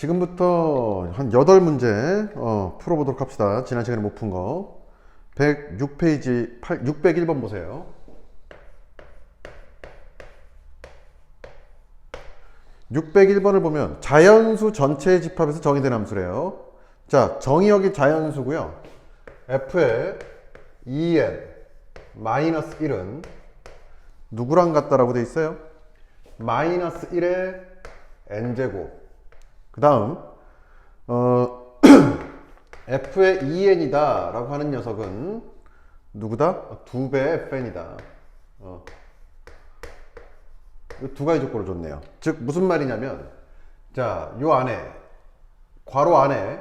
지금부터 한 8문제 풀어보도록 합시다. 지난 시간에 못 푼 거. 106페이지 601번 보세요. 601번을 보면 자연수 전체의 집합에서 정의된 함수래요. 자, 정의역이 자연수고요. f의 2n 마이너스 1은 누구랑 같다라고 돼 있어요? 마이너스 1의 n제곱. 그 다음 f의 2n이다 라고 하는 녀석은 누구다? 2배의 fn이다. 두 가지 조건을 줬네요. 즉 무슨 말이냐면, 자, 요 안에 괄호 안에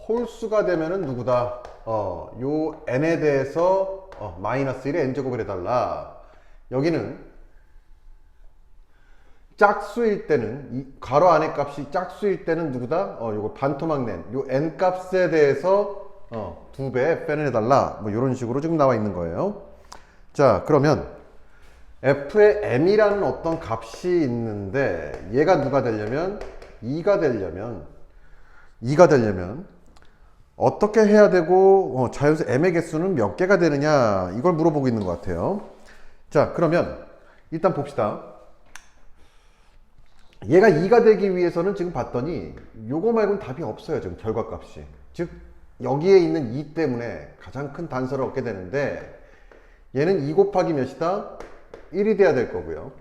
홀수가 되면은 누구다? 요 n에 대해서 마이너스 1의 n제곱을 해달라. 여기는 짝수일 때는, 이 괄호 안의 값이 짝수일 때는 누구다? 요거 반토막 낸 요 n 값에 대해서 2배의 fn을 해달라. 뭐 이런 식으로 지금 나와 있는 거예요. 자, 그러면 f의 m이라는 어떤 값이 있는데, 얘가 누가 되려면 2가 되려면 어떻게 해야 되고, 자연수 m의 개수는 몇 개가 되느냐, 이걸 물어보고 있는 것 같아요. 자, 그러면 일단 봅시다. 얘가 2가 되기 위해서는 지금 봤더니 요거 말고는 답이 없어요. 지금 결과값이. 즉 여기에 있는 2 때문에 가장 큰 단서를 얻게 되는데, 얘는 2 곱하기 몇이다? 1이 돼야 될 거고요.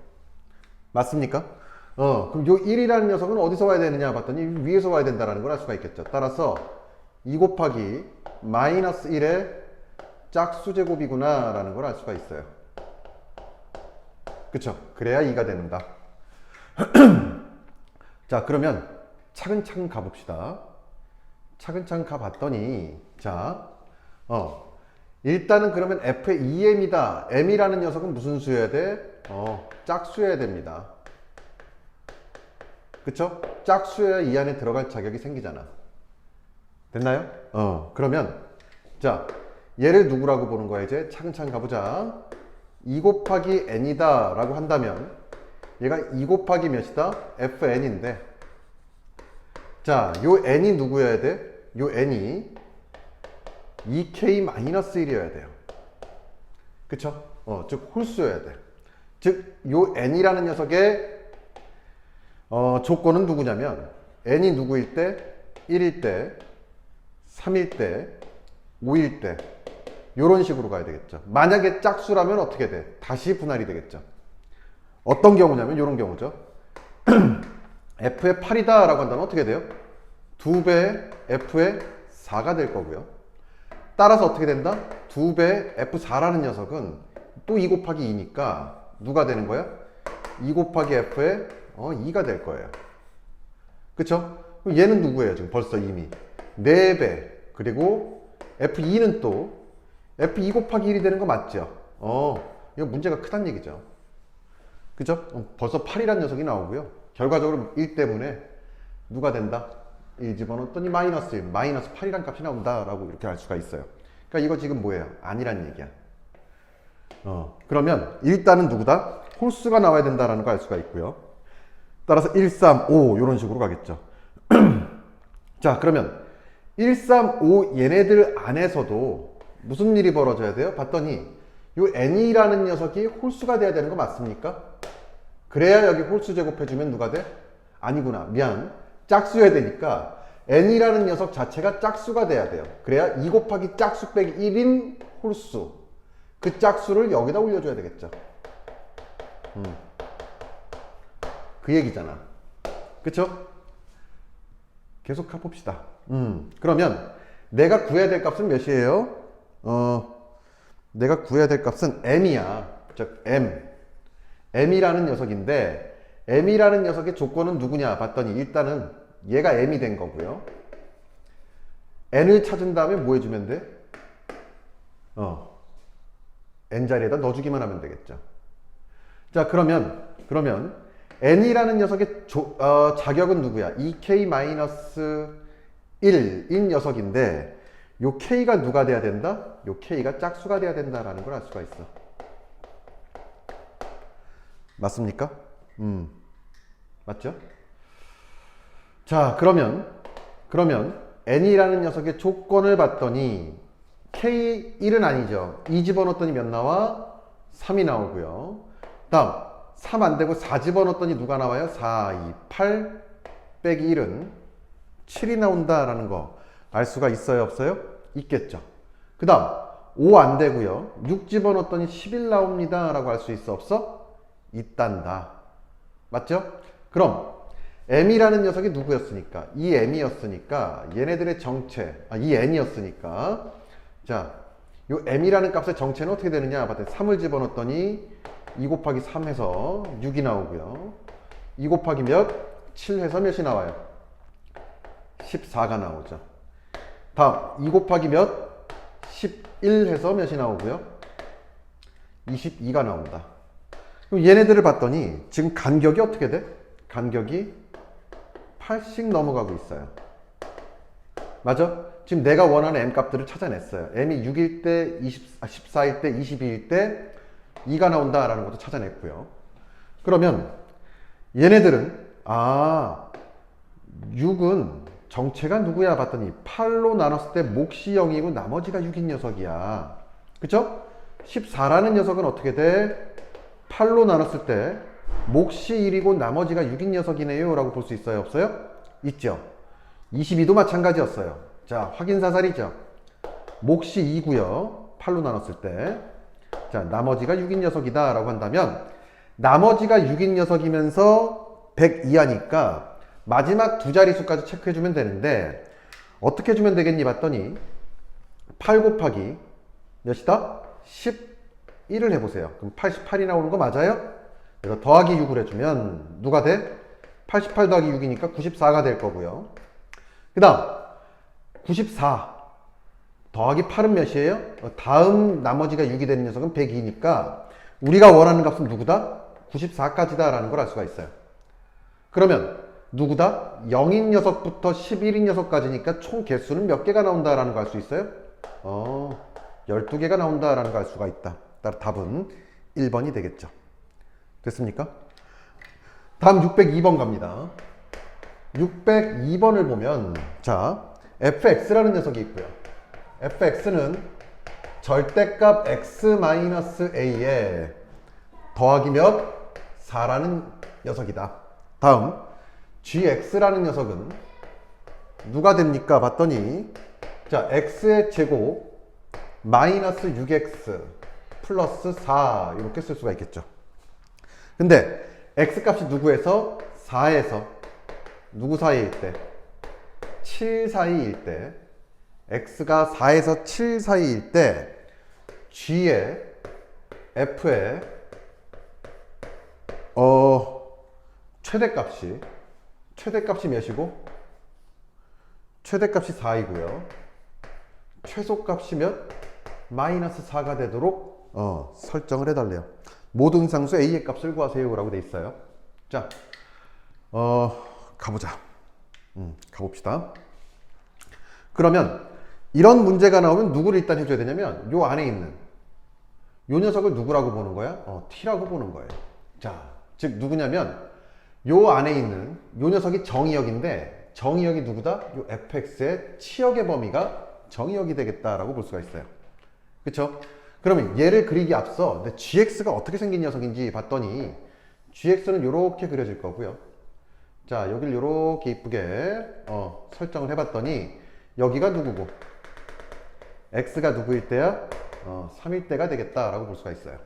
맞습니까? 그럼 요 1이라는 녀석은 어디서 와야 되느냐 봤더니 위에서 와야 된다는 걸 알 수가 있겠죠. 따라서 2 곱하기 마이너스 1의 짝수제곱이구나 라는 걸 알 수가 있어요. 그쵸? 그래야 2가 되는다. 자, 그러면 차근차근 가봅시다. 차근차근 가봤더니, 자, 일단은 그러면 f의 2m이다. m이라는 녀석은 무슨 수여야 돼? 짝수여야 됩니다. 그쵸? 짝수여야 이 안에 들어갈 자격이 생기잖아. 됐나요? 그러면, 자, 얘를 누구라고 보는 거야? 이제 차근차근 가보자. 2 곱하기 n이다 라고 한다면, 얘가 2 곱하기 몇이다? fn인데, 자, 요 n이 누구여야 돼? 요 n이 2k-1이어야 돼요. 그쵸? 즉 홀수여야 돼. 즉 요 n이라는 녀석의 조건은 누구냐면, n이 누구일 때? 1일 때, 3일 때, 5일 때, 요런 식으로 가야 되겠죠. 만약에 짝수라면 어떻게 돼? 다시 분할이 되겠죠. 어떤 경우냐면 요런 경우죠. f의 8이다 라고 한다면 어떻게 돼요? 2배 f의 4가 될 거고요. 따라서 어떻게 된다? 2배 f4라는 녀석은 또 2 곱하기 2니까 누가 되는 거야? 2 곱하기 f의 2가 될 거예요. 그쵸? 그럼 얘는 누구예요? 지금 벌써 이미 4배, 그리고 f2는 또 f2 곱하기 1이 되는 거 맞죠? 이거 문제가 크다는 얘기죠. 그죠? 벌써 8이라는 녀석이 나오고요. 결과적으로 1 때문에 누가 된다? 이 집어넣었더니 마이너스 1, 마이너스 8이란 값이 나온다라고 이렇게 알 수가 있어요. 그러니까 이거 지금 뭐예요? 아니란 얘기야. 그러면 일단은 누구다? 홀수가 나와야 된다라는 거 알 수가 있고요. 따라서 1, 3, 5 이런 식으로 가겠죠. 자, 그러면 1, 3, 5 얘네들 안에서도 무슨 일이 벌어져야 돼요? 봤더니 요 n이라는 녀석이 홀수가 돼야 되는 거 맞습니까? 그래야 여기 홀수 제곱해주면 누가 돼? 아니구나, 미안, 짝수여야 되니까 n이라는 녀석 자체가 짝수가 돼야 돼요. 그래야 2 곱하기 짝수 빼기 1인 홀수, 그 짝수를 여기다 올려줘야 되겠죠. 그 얘기잖아. 그쵸? 계속 가봅시다. 그러면 내가 구해야 될 값은 몇이에요? 내가 구해야 될 값은 m이야. 즉 m이라는 녀석인데, m이라는 녀석의 조건은 누구냐 봤더니 일단은 얘가 m이 된 거고요. n을 찾은 다음에 뭐 해주면 돼? n 자리에다 넣어주기만 하면 되겠죠. 자, 그러면 n이라는 녀석의 자격은 누구야? 2k-1인 녀석인데, 요 k가 누가 돼야 된다? 요 k가 짝수가 돼야 된다라는 걸 알 수가 있어. 맞습니까? 맞죠? 자, 그러면 n이라는 녀석의 조건을 봤더니 k1은 아니죠. 2 집어넣었더니 몇 나와? 3이 나오고요. 다음 3 안되고 4 집어넣었더니 누가 나와요? 4, 2, 8 빼기 1은 7이 나온다라는 거 알 수가 있어요? 없어요? 있겠죠. 그 다음 5 안되고요. 6 집어넣었더니 11 나옵니다 라고 할 수 있어? 없어? 있단다. 맞죠? 그럼 m이라는 녀석이 누구였으니까? 이 m이었으니까 얘네들의 정체, 이 n이었으니까 자, 요 m이라는 값의 정체는 어떻게 되느냐 봤더니 3을 집어넣었더니 2 곱하기 3 해서 6이 나오고요. 2 곱하기 몇? 7 해서 몇이 나와요? 14가 나오죠. 다음 2 곱하기 몇? 11 해서 몇이 나오고요? 22가 나온다. 그럼 얘네들을 봤더니 지금 간격이 어떻게 돼? 간격이 8씩 넘어가고 있어요. 맞아? 지금 내가 원하는 m 값들을 찾아냈어요. m이 6일 때, 14일 때, 22일 때 2가 나온다라는 것도 찾아냈고요. 그러면 얘네들은 6은 정체가 누구야 봤더니 8로 나눴을 때 몫이 0이고 나머지가 6인 녀석이야. 그쵸? 14라는 녀석은 어떻게 돼? 8로 나눴을 때 몫이 1이고 나머지가 6인 녀석이네요 라고 볼 수 있어요? 없어요? 있죠. 22도 마찬가지였어요. 자, 확인사살이죠. 몫이 2고요 8로 나눴을 때. 자, 나머지가 6인 녀석이다 라고 한다면 나머지가 6인 녀석이면서 100 이하니까 마지막 두 자릿수까지 체크해주면 되는데 어떻게 해주면 되겠니 봤더니 8 곱하기 몇이다? 11을 해보세요. 그럼 88이 나오는 거 맞아요? 그래서 더하기 6을 해주면 누가 돼? 88 더하기 6이니까 94가 될 거고요. 그 다음 94 더하기 8은 몇이에요? 다음 나머지가 6이 되는 녀석은 102니까 우리가 원하는 값은 누구다? 94까지다 라는 걸 알 수가 있어요. 그러면 누구다? 0인 녀석부터 11인 녀석까지니까 총 개수는 몇 개가 나온다라는 거 알 수 있어요? 12개가 나온다라는 거 알 수가 있다. 따라 답은 1번이 되겠죠. 됐습니까? 다음 602번 갑니다. 602번을 보면 자, fx라는 녀석이 있고요. fx는 절대값 x-a에 더하기 몇? 4라는 녀석이다. 다음 gx라는 녀석은 누가 됩니까? 봤더니 자, x의 제곱 마이너스 6x 플러스 4 이렇게 쓸 수가 있겠죠. 근데 x 값이 누구에서? 4에서 누구 사이일 때? 7 사이일 때 x가 4에서 7 사이일 때 g의 f의 최대값이 몇이고? 최대값이 4이고요. 최소값이 몇? 마이너스 4가 되도록 설정을 해달래요. 모든 상수 a의 값을 구하세요 라고 돼 있어요. 자, 가보자. 가봅시다. 그러면 이런 문제가 나오면 누구를 일단 해줘야 되냐면 요 안에 있는 요 녀석을 누구라고 보는 거야? t라고 보는 거예요. 자, 즉 누구냐면 요 안에 있는 요 녀석이 정의역인데 정의역이 누구다? 요 fx의 치역의 범위가 정의역이 되겠다라고 볼 수가 있어요. 그쵸? 그러면 얘를 그리기 앞서 gx가 어떻게 생긴 녀석인지 봤더니 gx는 이렇게 그려질 거고요. 자, 여기를 이렇게 이쁘게 설정을 해봤더니 여기가 누구고 x가 누구일 때야? 3일 때가 되겠다라고 볼 수가 있어요.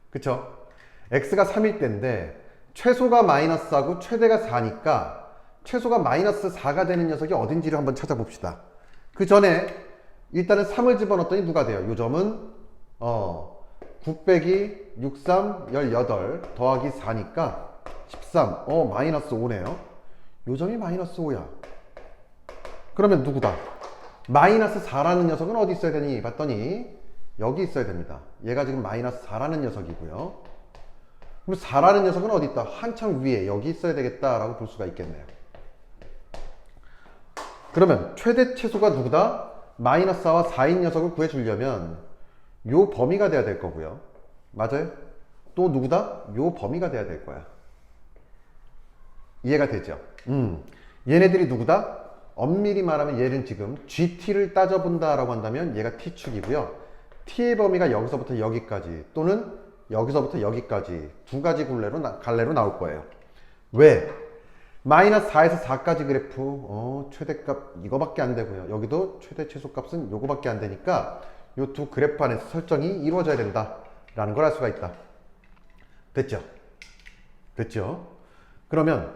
그쵸? x가 3일 때인데 최소가 마이너스 4고 최대가 4니까 최소가 마이너스 4가 되는 녀석이 어딘지를 한번 찾아봅시다. 그 전에 일단은 3을 집어넣었더니 누가 돼요? 요 점은 9 빼기 63, 18 더하기 4니까 13, 마이너스 5네요. 요 점이 마이너스 5야. 그러면 누구다? 마이너스 4라는 녀석은 어디 있어야 되니? 봤더니 여기 있어야 됩니다. 얘가 지금 마이너스 4라는 녀석이고요. 그럼 4라는 녀석은 어디 있다? 한참 위에 여기 있어야 되겠다라고 볼 수가 있겠네요. 그러면 최대 최소가 누구다? 마이너스 4와 4인 녀석을 구해주려면 요 범위가 돼야 될 거고요. 맞아요? 또 누구다? 요 범위가 돼야 될 거야. 이해가 되죠? 얘네들이 누구다? 엄밀히 말하면 얘는 지금 GT를 따져본다 라고 한다면 얘가 T축이고요. T의 범위가 여기서부터 여기까지 또는 여기서부터 여기까지 두 가지 갈래로 나올 거예요. 왜? 마이너스 4에서 4까지 그래프 최대값 이거밖에 안 되고요. 여기도 최대 최소값은 요거밖에 안 되니까 요 두 그래프 안에서 설정이 이루어져야 된다 라는 걸 알 수가 있다. 됐죠? 됐죠? 그러면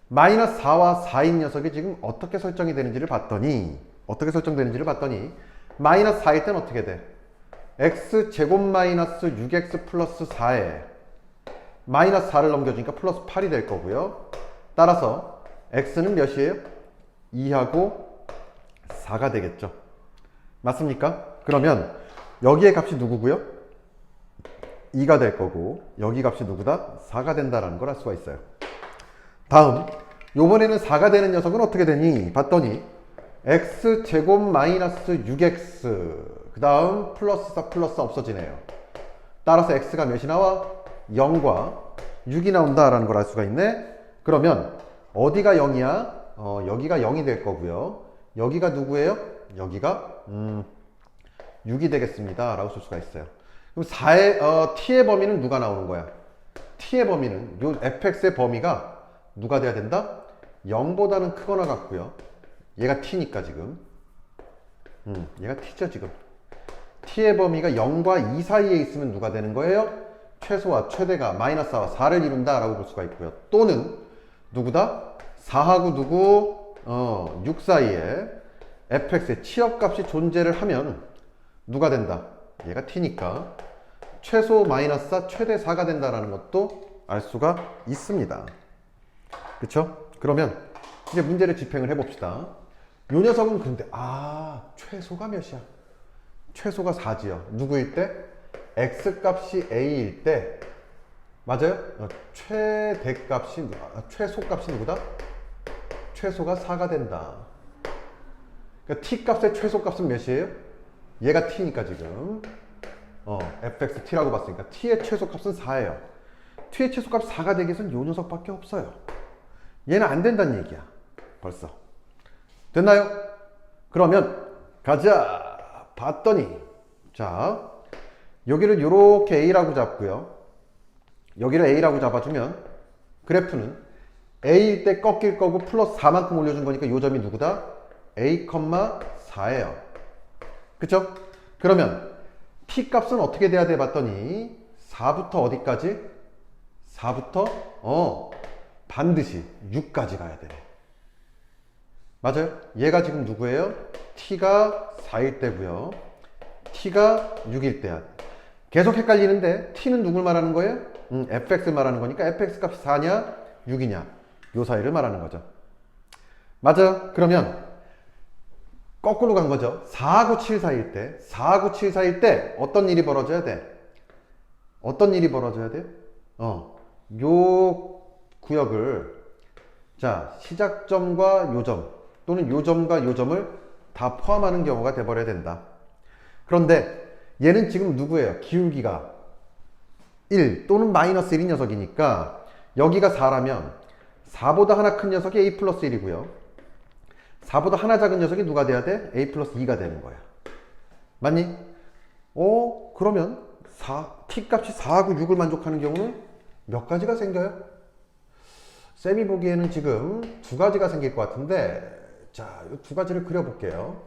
마이너스 4와 4인 녀석이 지금 어떻게 설정이 되는지를 봤더니 마이너스 4일 때는 어떻게 돼? x제곱 마이너스 6x 플러스 4에 마이너스 4를 넘겨주니까 플러스 8이 될 거고요. 따라서 x는 몇이에요? 2하고 4가 되겠죠. 맞습니까? 그러면 여기의 값이 누구고요? 2가 될 거고 여기 값이 누구다? 4가 된다라는 걸 알 수가 있어요. 다음 요번에는 4가 되는 녀석은 어떻게 되니? 봤더니 x제곱 마이너스 6x 그 다음 플러스 4 플러스 없어지네요. 따라서 x가 몇이 나와? 0과 6이 나온다라는 걸 알 수가 있네. 그러면 어디가 0이야? 여기가 0이 될 거고요. 여기가 누구예요? 여기가 6이 되겠습니다 라고 쓸 수가 있어요. 그럼 4의 t의 범위는 누가 나오는 거야? t의 범위는 요 fx의 범위가 누가 돼야 된다? 0보다는 크거나 같고요. 얘가 t니까 지금 얘가 t죠 지금. t의 범위가 0과 2 사이에 있으면 누가 되는 거예요? 최소와 최대가 마이너스 4와 4를 이룬다 라고 볼 수가 있고요. 또는 누구다? 4하고 누구? 6 사이에 fx의 치역값이 존재를 하면 누가 된다? 얘가 t니까 최소 마이너스 4, 최대 4가 된다는 것도 알 수가 있습니다. 그쵸? 그러면 이제 문제를 집행을 해봅시다. 요 녀석은 근데 최소가 몇이야? 최소가 4지요. 누구일 때? x값이 a일 때 맞아요? 최대값이 최소값이 누구다? 최소가 4가 된다. 그러니까 t값의 최소값은 몇이에요? 얘가 t니까 지금 fx t라고 봤으니까 t의 최소값은 4예요. t의 최소값 4가 되기 위해서는 요 녀석밖에 없어요. 얘는 안 된다는 얘기야. 벌써 됐나요? 그러면 가자. 봤더니 자 여기를 요렇게 a라고 잡고요. 여기를 a라고 잡아주면 그래프는 a일 때 꺾일 거고 플러스 4만큼 올려준 거니까 요 점이 누구다? a, 4예요. 그쵸? 그러면 t 값은 어떻게 돼야 돼 봤더니 4부터 어디까지? 4부터 반드시 6까지 가야 돼. 맞아요? 얘가 지금 누구예요? t가 4일 때고요. t가 6일 때야. 계속 헷갈리는데 t는 누굴 말하는 거예요? fx 말하는 거니까 fx 값이 4냐 6이냐 요 사이를 말하는 거죠. 맞아. 그러면 거꾸로 간 거죠. 4하고 7 사이일 때 4하고 7 사이일 때 어떤 일이 벌어져야 돼? 어떤 일이 벌어져야 돼요? 요 구역을 자 시작점과 요점 또는 요점과 요점을 다 포함하는 경우가 돼버려야 된다. 그런데 얘는 지금 누구예요? 기울기가 1 또는 마이너스 1인 녀석이니까 여기가 4라면 4보다 하나 큰 녀석이 a 플러스 1이고요. 4보다 하나 작은 녀석이 누가 돼야 돼? a 플러스 2가 되는 거야. 맞니? 그러면 t값이 4하고 6을 만족하는 경우는 몇 가지가 생겨요? 쌤이 보기에는 지금 두 가지가 생길 것 같은데 자, 이 두 가지를 그려볼게요.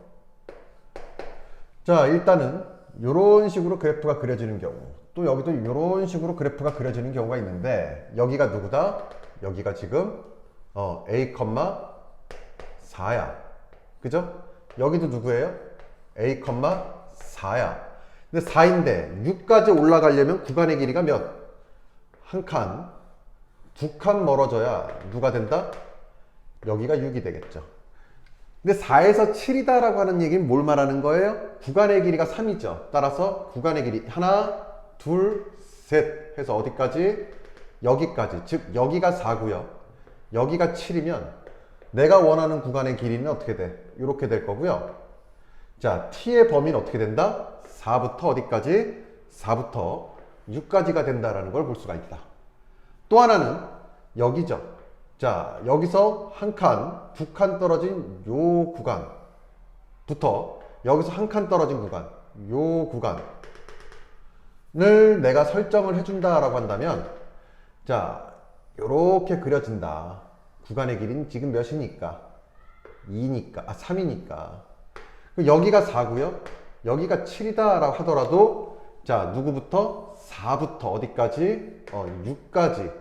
자, 일단은 이런 식으로 그래프가 그려지는 경우 또 여기도 이런 식으로 그래프가 그려지는 경우가 있는데 여기가 누구다? 여기가 지금 a, 4야. 그죠? 여기도 누구예요? a, 4야. 근데 4인데 6까지 올라가려면 구간의 길이가 몇? 한 칸, 두 칸 멀어져야 누가 된다? 여기가 6이 되겠죠. 근데 4에서 7이다 라고 하는 얘기는 뭘 말하는 거예요? 구간의 길이가 3이죠. 따라서 구간의 길이 하나, 둘, 셋 해서 어디까지? 여기까지. 즉 여기가 4고요. 여기가 7이면 내가 원하는 구간의 길이는 어떻게 돼? 이렇게 될 거고요. 자, t의 범위는 어떻게 된다? 4부터 어디까지? 4부터 6까지가 된다라는 걸 볼 수가 있다. 또 하나는 여기죠. 자, 여기서 한 칸, 두 칸 떨어진 요 구간부터 여기서 한 칸 떨어진 구간, 요 구간을 내가 설정을 해준다라고 한다면, 자, 요렇게 그려진다. 구간의 길이는 지금 몇이니까? 2니까, 3이니까. 여기가 4고요. 여기가 7이다 라고 하더라도, 자, 누구부터? 4부터 어디까지? 6까지.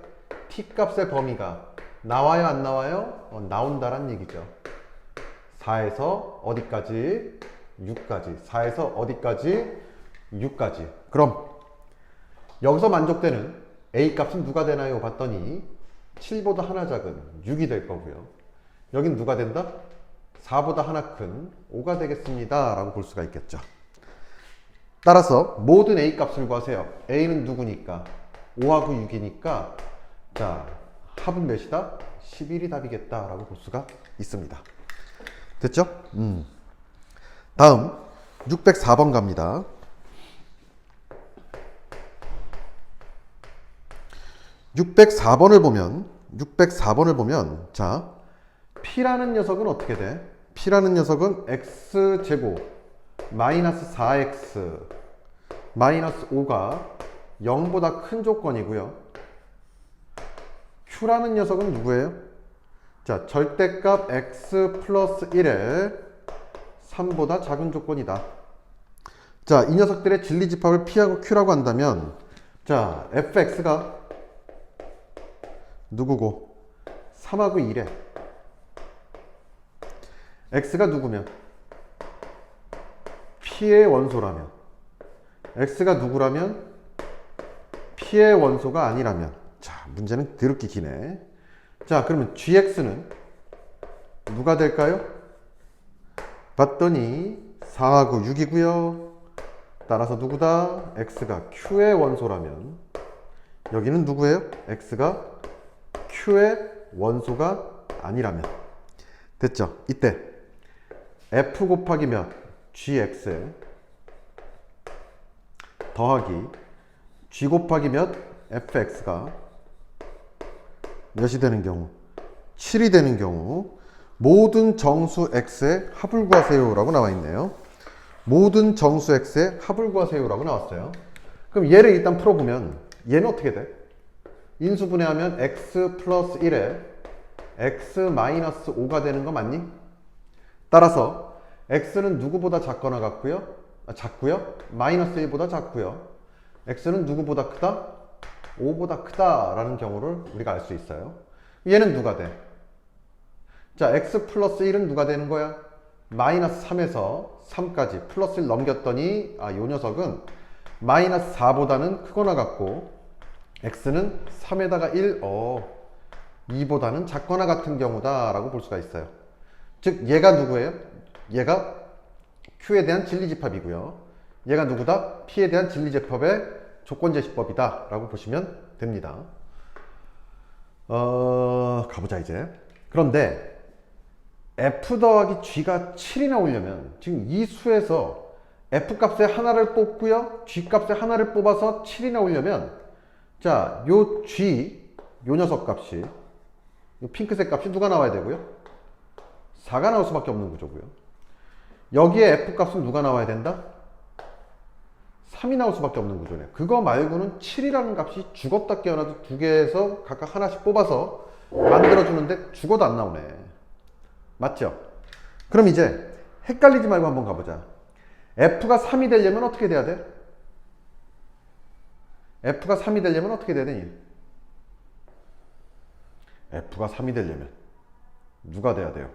t값의 범위가 나와요, 안 나와요? 나온다란 얘기죠. 4에서 어디까지? 6까지. 4에서 어디까지? 6까지. 그럼 여기서 만족되는 a 값은 누가 되나요? 봤더니 7보다 하나 작은 6이 될 거고요. 여긴 누가 된다? 4보다 하나 큰 5가 되겠습니다 라고 볼 수가 있겠죠. 따라서 모든 a 값을 구하세요. a는 누구니까? 5하고 6이니까, 자, 합은 몇이다? 11이 답이겠다 라고 볼 수가 있습니다. 됐죠? 다음 604번 갑니다. 604번을 보면 자, P라는 녀석은 어떻게 돼? P라는 녀석은 X제곱 마이너스 4X 마이너스 5가 0보다 큰 조건이고요. Q라는 녀석은 누구예요? 자, 절대값 X 플러스 1에 3보다 작은 조건이다. 자, 이 녀석들의 진리집합을 P하고 Q라고 한다면, 자, fx가 누구고? 3하고 1에 x가 누구면? P의 원소라면, x가 누구라면? P의 원소가 아니라면. 자, 문제는 더럽게 기네. 자, 그러면 gx는 누가 될까요? 봤더니 4하고 6이고요. 따라서 누구다? x가 q의 원소라면 여기는 누구예요? x가 q의 원소가 아니라면. 됐죠? 이때 f 곱하기 몇? gx 더하기 g 곱하기 몇? fx가 몇이 되는 경우? 7이 되는 경우 모든 정수 x의 합을 구하세요 라고 나와 있네요. 모든 정수 x의 합을 구하세요 라고 나왔어요. 그럼 얘를 일단 풀어보면 얘는 어떻게 돼? 인수분해하면 x 플러스 1에 x 마이너스 5가 되는 거 맞니? 따라서 x는 누구보다 작거나 같고요? 작고요? 마이너스 1보다 작고요. x는 누구보다 크다? 5보다 크다라는 경우를 우리가 알 수 있어요. 얘는 누가 돼? 자, x 플러스 1은 누가 되는 거야? 마이너스 3에서 3까지 플러스 1 넘겼더니 요 녀석은 마이너스 4보다는 크거나 같고 x는 3에다가 1, 2보다는 작거나 같은 경우다 라고 볼 수가 있어요. 즉 얘가 누구예요? 얘가 q에 대한 진리집합이고요. 얘가 누구다? p에 대한 진리집합의 조건제시법이다 라고 보시면 됩니다. 가보자 이제. 그런데 f 더하기 g가 7이 나오려면 지금 이 수에서 f 값의 하나를 뽑고요, g 값의 하나를 뽑아서 7이 나오려면, 자, 요 g, 요 녀석 값이, 요 핑크색 값이 누가 나와야 되고요? 4가 나올 수밖에 없는 구조고요. 여기에 f 값은 누가 나와야 된다? 3이 나올 수밖에 없는 구조네. 그거 말고는 7이라는 값이 죽었다 깨어나도 두 개에서 각각 하나씩 뽑아서 만들어주는데 죽어도 안 나오네. 맞죠? 그럼 이제 헷갈리지 말고 한번 가보자. f가 3이 되려면 어떻게 돼야 돼? f가 3이 되려면 어떻게 돼야 되니? f가 3이 되려면 누가 돼야 돼요?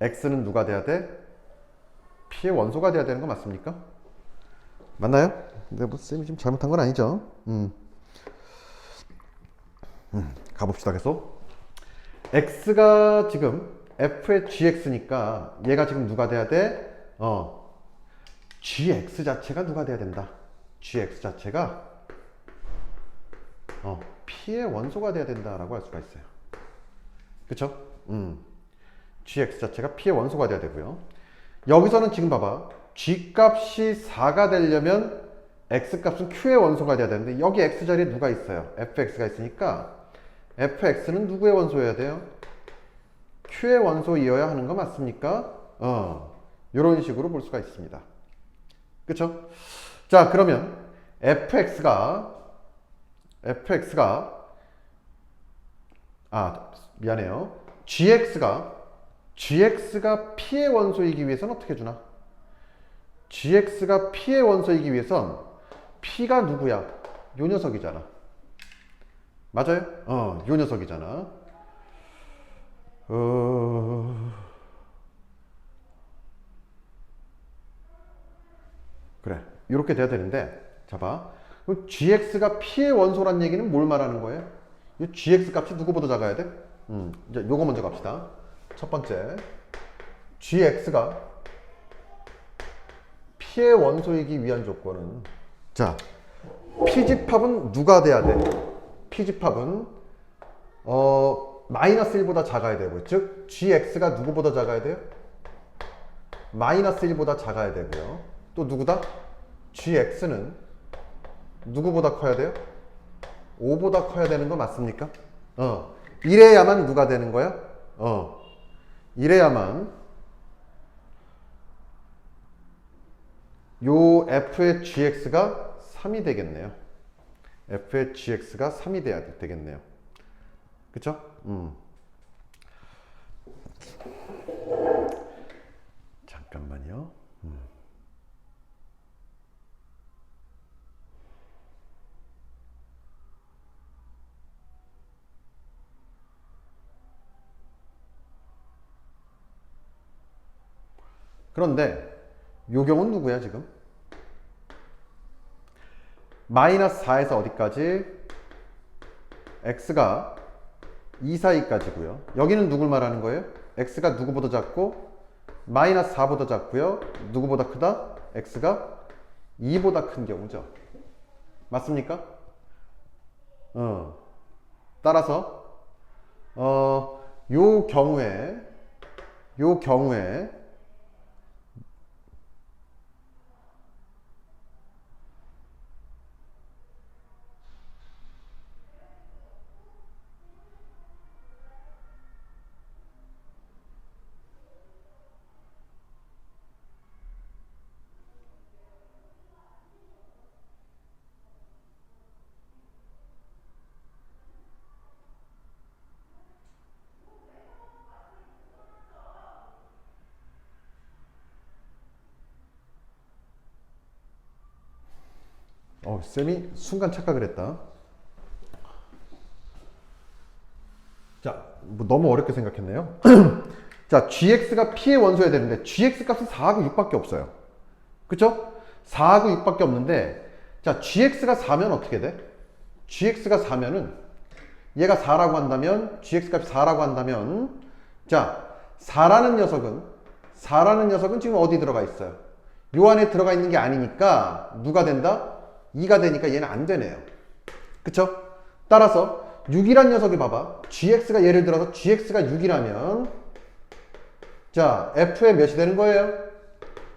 x는 누가 돼야 돼? p의 원소가 돼야 되는 거 맞습니까? 맞나요? 근데 뭐 쌤이 지금 잘못한 건 아니죠. 가봅시다. 계속 x가 지금 f의 gx니까 얘가 지금 누가 돼야 돼? gx 자체가 누가 돼야 된다. gx 자체가 p의 원소가 돼야 된다라고 할 수가 있어요. 그쵸? gx 자체가 p의 원소가 돼야 되고요. 여기서는 지금 봐봐. g 값이 4가 되려면 x 값은 q의 원소가 돼야 되는데 여기 x 자리에 누가 있어요? fx가 있으니까 fx는 누구의 원소여야 돼요? q의 원소이어야 하는 거 맞습니까? 이런 식으로 볼 수가 있습니다. 그쵸? 자, 그러면 fx가 미안해요. gx가 p의 원소이기 위해서는 어떻게 해주나? gx가 p의 원소이기 위해선 p가 누구야? 요 녀석이잖아. 맞아요? 요 녀석이잖아. 그래. 이렇게 돼야 되는데, 자 봐. gx가 p의 원소란 얘기는 뭘 말하는 거예요? 이 gx 값이 누구보다 작아야 돼? 이제 요거 먼저 갑시다. 첫 번째. gx가 p의 원소이기 위한 조건은, 자, p집합은 누가 돼야 돼? p집합은 마이너스 1보다 작아야 되고, 즉 gx가 누구보다 작아야 돼요? 마이너스 1보다 작아야 되고요. 또 누구다? gx는 누구보다 커야 돼요? 5보다 커야 되는 거 맞습니까? 이래야만 누가 되는 거야? 이래야만 요 f의 gx가 3이 되겠네요. f의 gx가 3이 돼야 되겠네요. 그쵸? 잠깐만요. 그런데 요 경우는 누구야 지금? 마이너스 4에서 어디까지? x가 2 사이까지고요. 여기는 누굴 말하는 거예요? x가 누구보다 작고 마이너스 4보다 작고요. 누구보다 크다? x가 2보다 큰 경우죠. 맞습니까? 따라서 요 경우에 쌤이 순간 착각을 했다. 자, 뭐 너무 어렵게 생각했네요. 자, gx가 p의 원소여야 되는데 gx 값은 4하고 6밖에 없어요. 그쵸? 4하고 6밖에 없는데, 자, gx가 4면 어떻게 돼? gx가 4면은 얘가 4라고 한다면, gx 값이 4라고 한다면, 자, 4라는 녀석은 지금 어디 들어가 있어요? 요 안에 들어가 있는 게 아니니까 누가 된다? 2가 되니까 얘는 안 되네요. 그쵸? 따라서 6이란 녀석이 봐봐. gx가 예를 들어서 gx가 6이라면 자, f의 몇이 되는 거예요?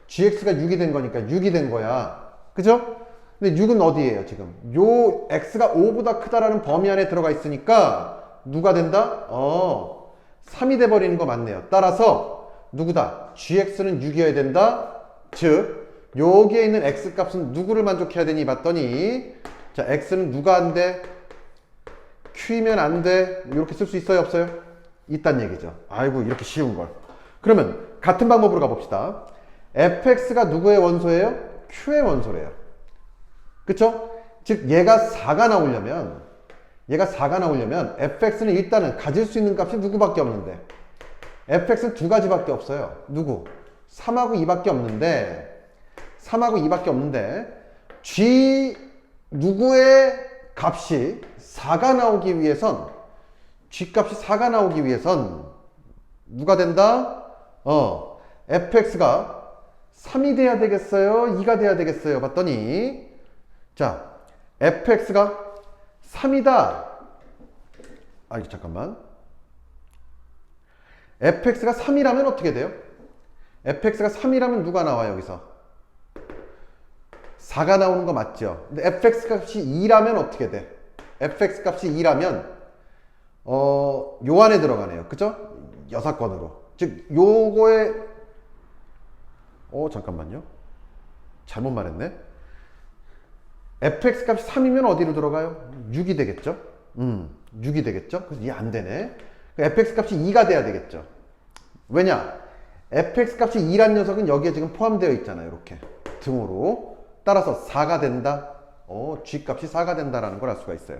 gx가 6이 된 거니까 6이 된 거야. 그죠? 근데 6은 어디예요 지금? 요 x가 5보다 크다라는 범위 안에 들어가 있으니까 누가 된다? 3이 돼버리는 거 맞네요. 따라서 누구다? gx는 6이어야 된다. 즉 여기에 있는 x 값은 누구를 만족해야 되니 봤더니, 자, x는 누가 안 돼? q이면 안 돼. 이렇게 쓸 수 있어요 없어요? 있단 얘기죠. 아이고 이렇게 쉬운 걸. 그러면 같은 방법으로 가봅시다. fx가 누구의 원소예요? q의 원소래요. 그쵸? 즉 얘가 4가 나오려면 fx는 일단은 가질 수 있는 값이 누구밖에 없는데, fx는 두 가지밖에 없어요. 누구? 3하고 2밖에 없는데 g 누구의 값이 4가 나오기 위해선, g 값이 4가 나오기 위해선 누가 된다? fx가 3이 돼야 되겠어요? 2가 돼야 되겠어요? 봤더니, 자, fx가 3이다. 잠깐만. fx가 3이라면 어떻게 돼요? fx가 3이라면 누가 나와 여기서? 4가 나오는 거 맞죠? 근데 fx 값이 2라면 어떻게 돼? fx 값이 2라면 요 안에 들어가네요. 그죠? 여사건으로. 즉, 요거에, 잠깐만요. 잘못 말했네. fx 값이 3이면 어디로 들어가요? 6이 되겠죠? 6이 되겠죠? 그래서 이해 안 되네. fx 값이 2가 돼야 되겠죠? 왜냐? fx 값이 2란 녀석은 여기에 지금 포함되어 있잖아요. 이렇게. 등으로. 따라서 4가 된다. g 값이 4가 된다라는 걸 알 수가 있어요.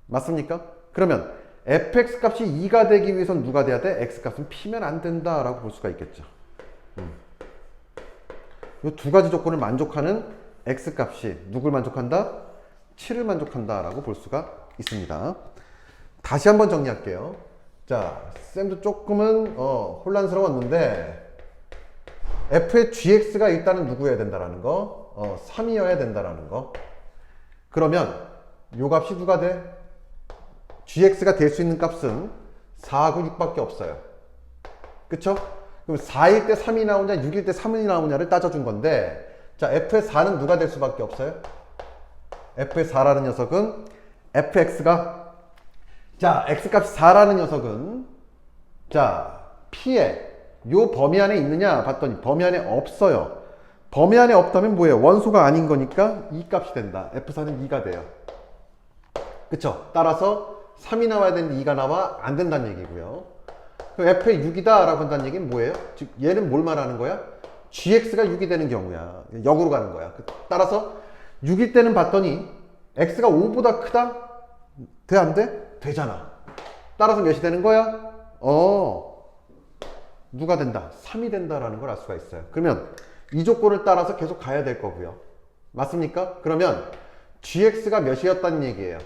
맞습니까? 그러면 fx 값이 2가 되기 위해선 누가 돼야 돼? x 값은 p면 안 된다라고 볼 수가 있겠죠. 이 두 가지 조건을 만족하는 x 값이 누굴 만족한다? 7을 만족한다라고 볼 수가 있습니다. 다시 한번 정리할게요. 자, 쌤도 조금은 혼란스러웠는데 f에 gx가 일단은 누구여야 된다라는 거, 3이어야 된다라는 거. 그러면 요 값이 누가 돼? gx가 될 수 있는 값은 4하고 6밖에 없어요. 그쵸? 그럼 4일 때 3이 나오냐, 6일 때 3이 나오냐를 따져준 건데, 자, f의 4는 누가 될 수밖에 없어요? f의 4라는 녀석은 fx가, 자, x값이 4라는 녀석은, 자, p의 요 범위 안에 있느냐 봤더니 범위 안에 없어요. 범위 안에 없다면 뭐예요? 원소가 아닌 거니까 이 값이 된다. f4는 2가 돼요. 그쵸? 따라서 3이 나와야 되는데 2가 나와 안 된다는 얘기고요. 그럼 f의 6이다 라고 한다는 얘기는 뭐예요? 즉 얘는 뭘 말하는 거야? gx가 6이 되는 경우야. 역으로 가는 거야. 따라서 6일 때는 봤더니 x가 5보다 크다? 돼 안 돼? 되잖아. 따라서 몇이 되는 거야? 누가 된다? 3이 된다라는 걸 알 수가 있어요. 그러면 이 조건을 따라서 계속 가야 될 거고요. 맞습니까? 그러면 gx가 몇이었다는 얘기예요?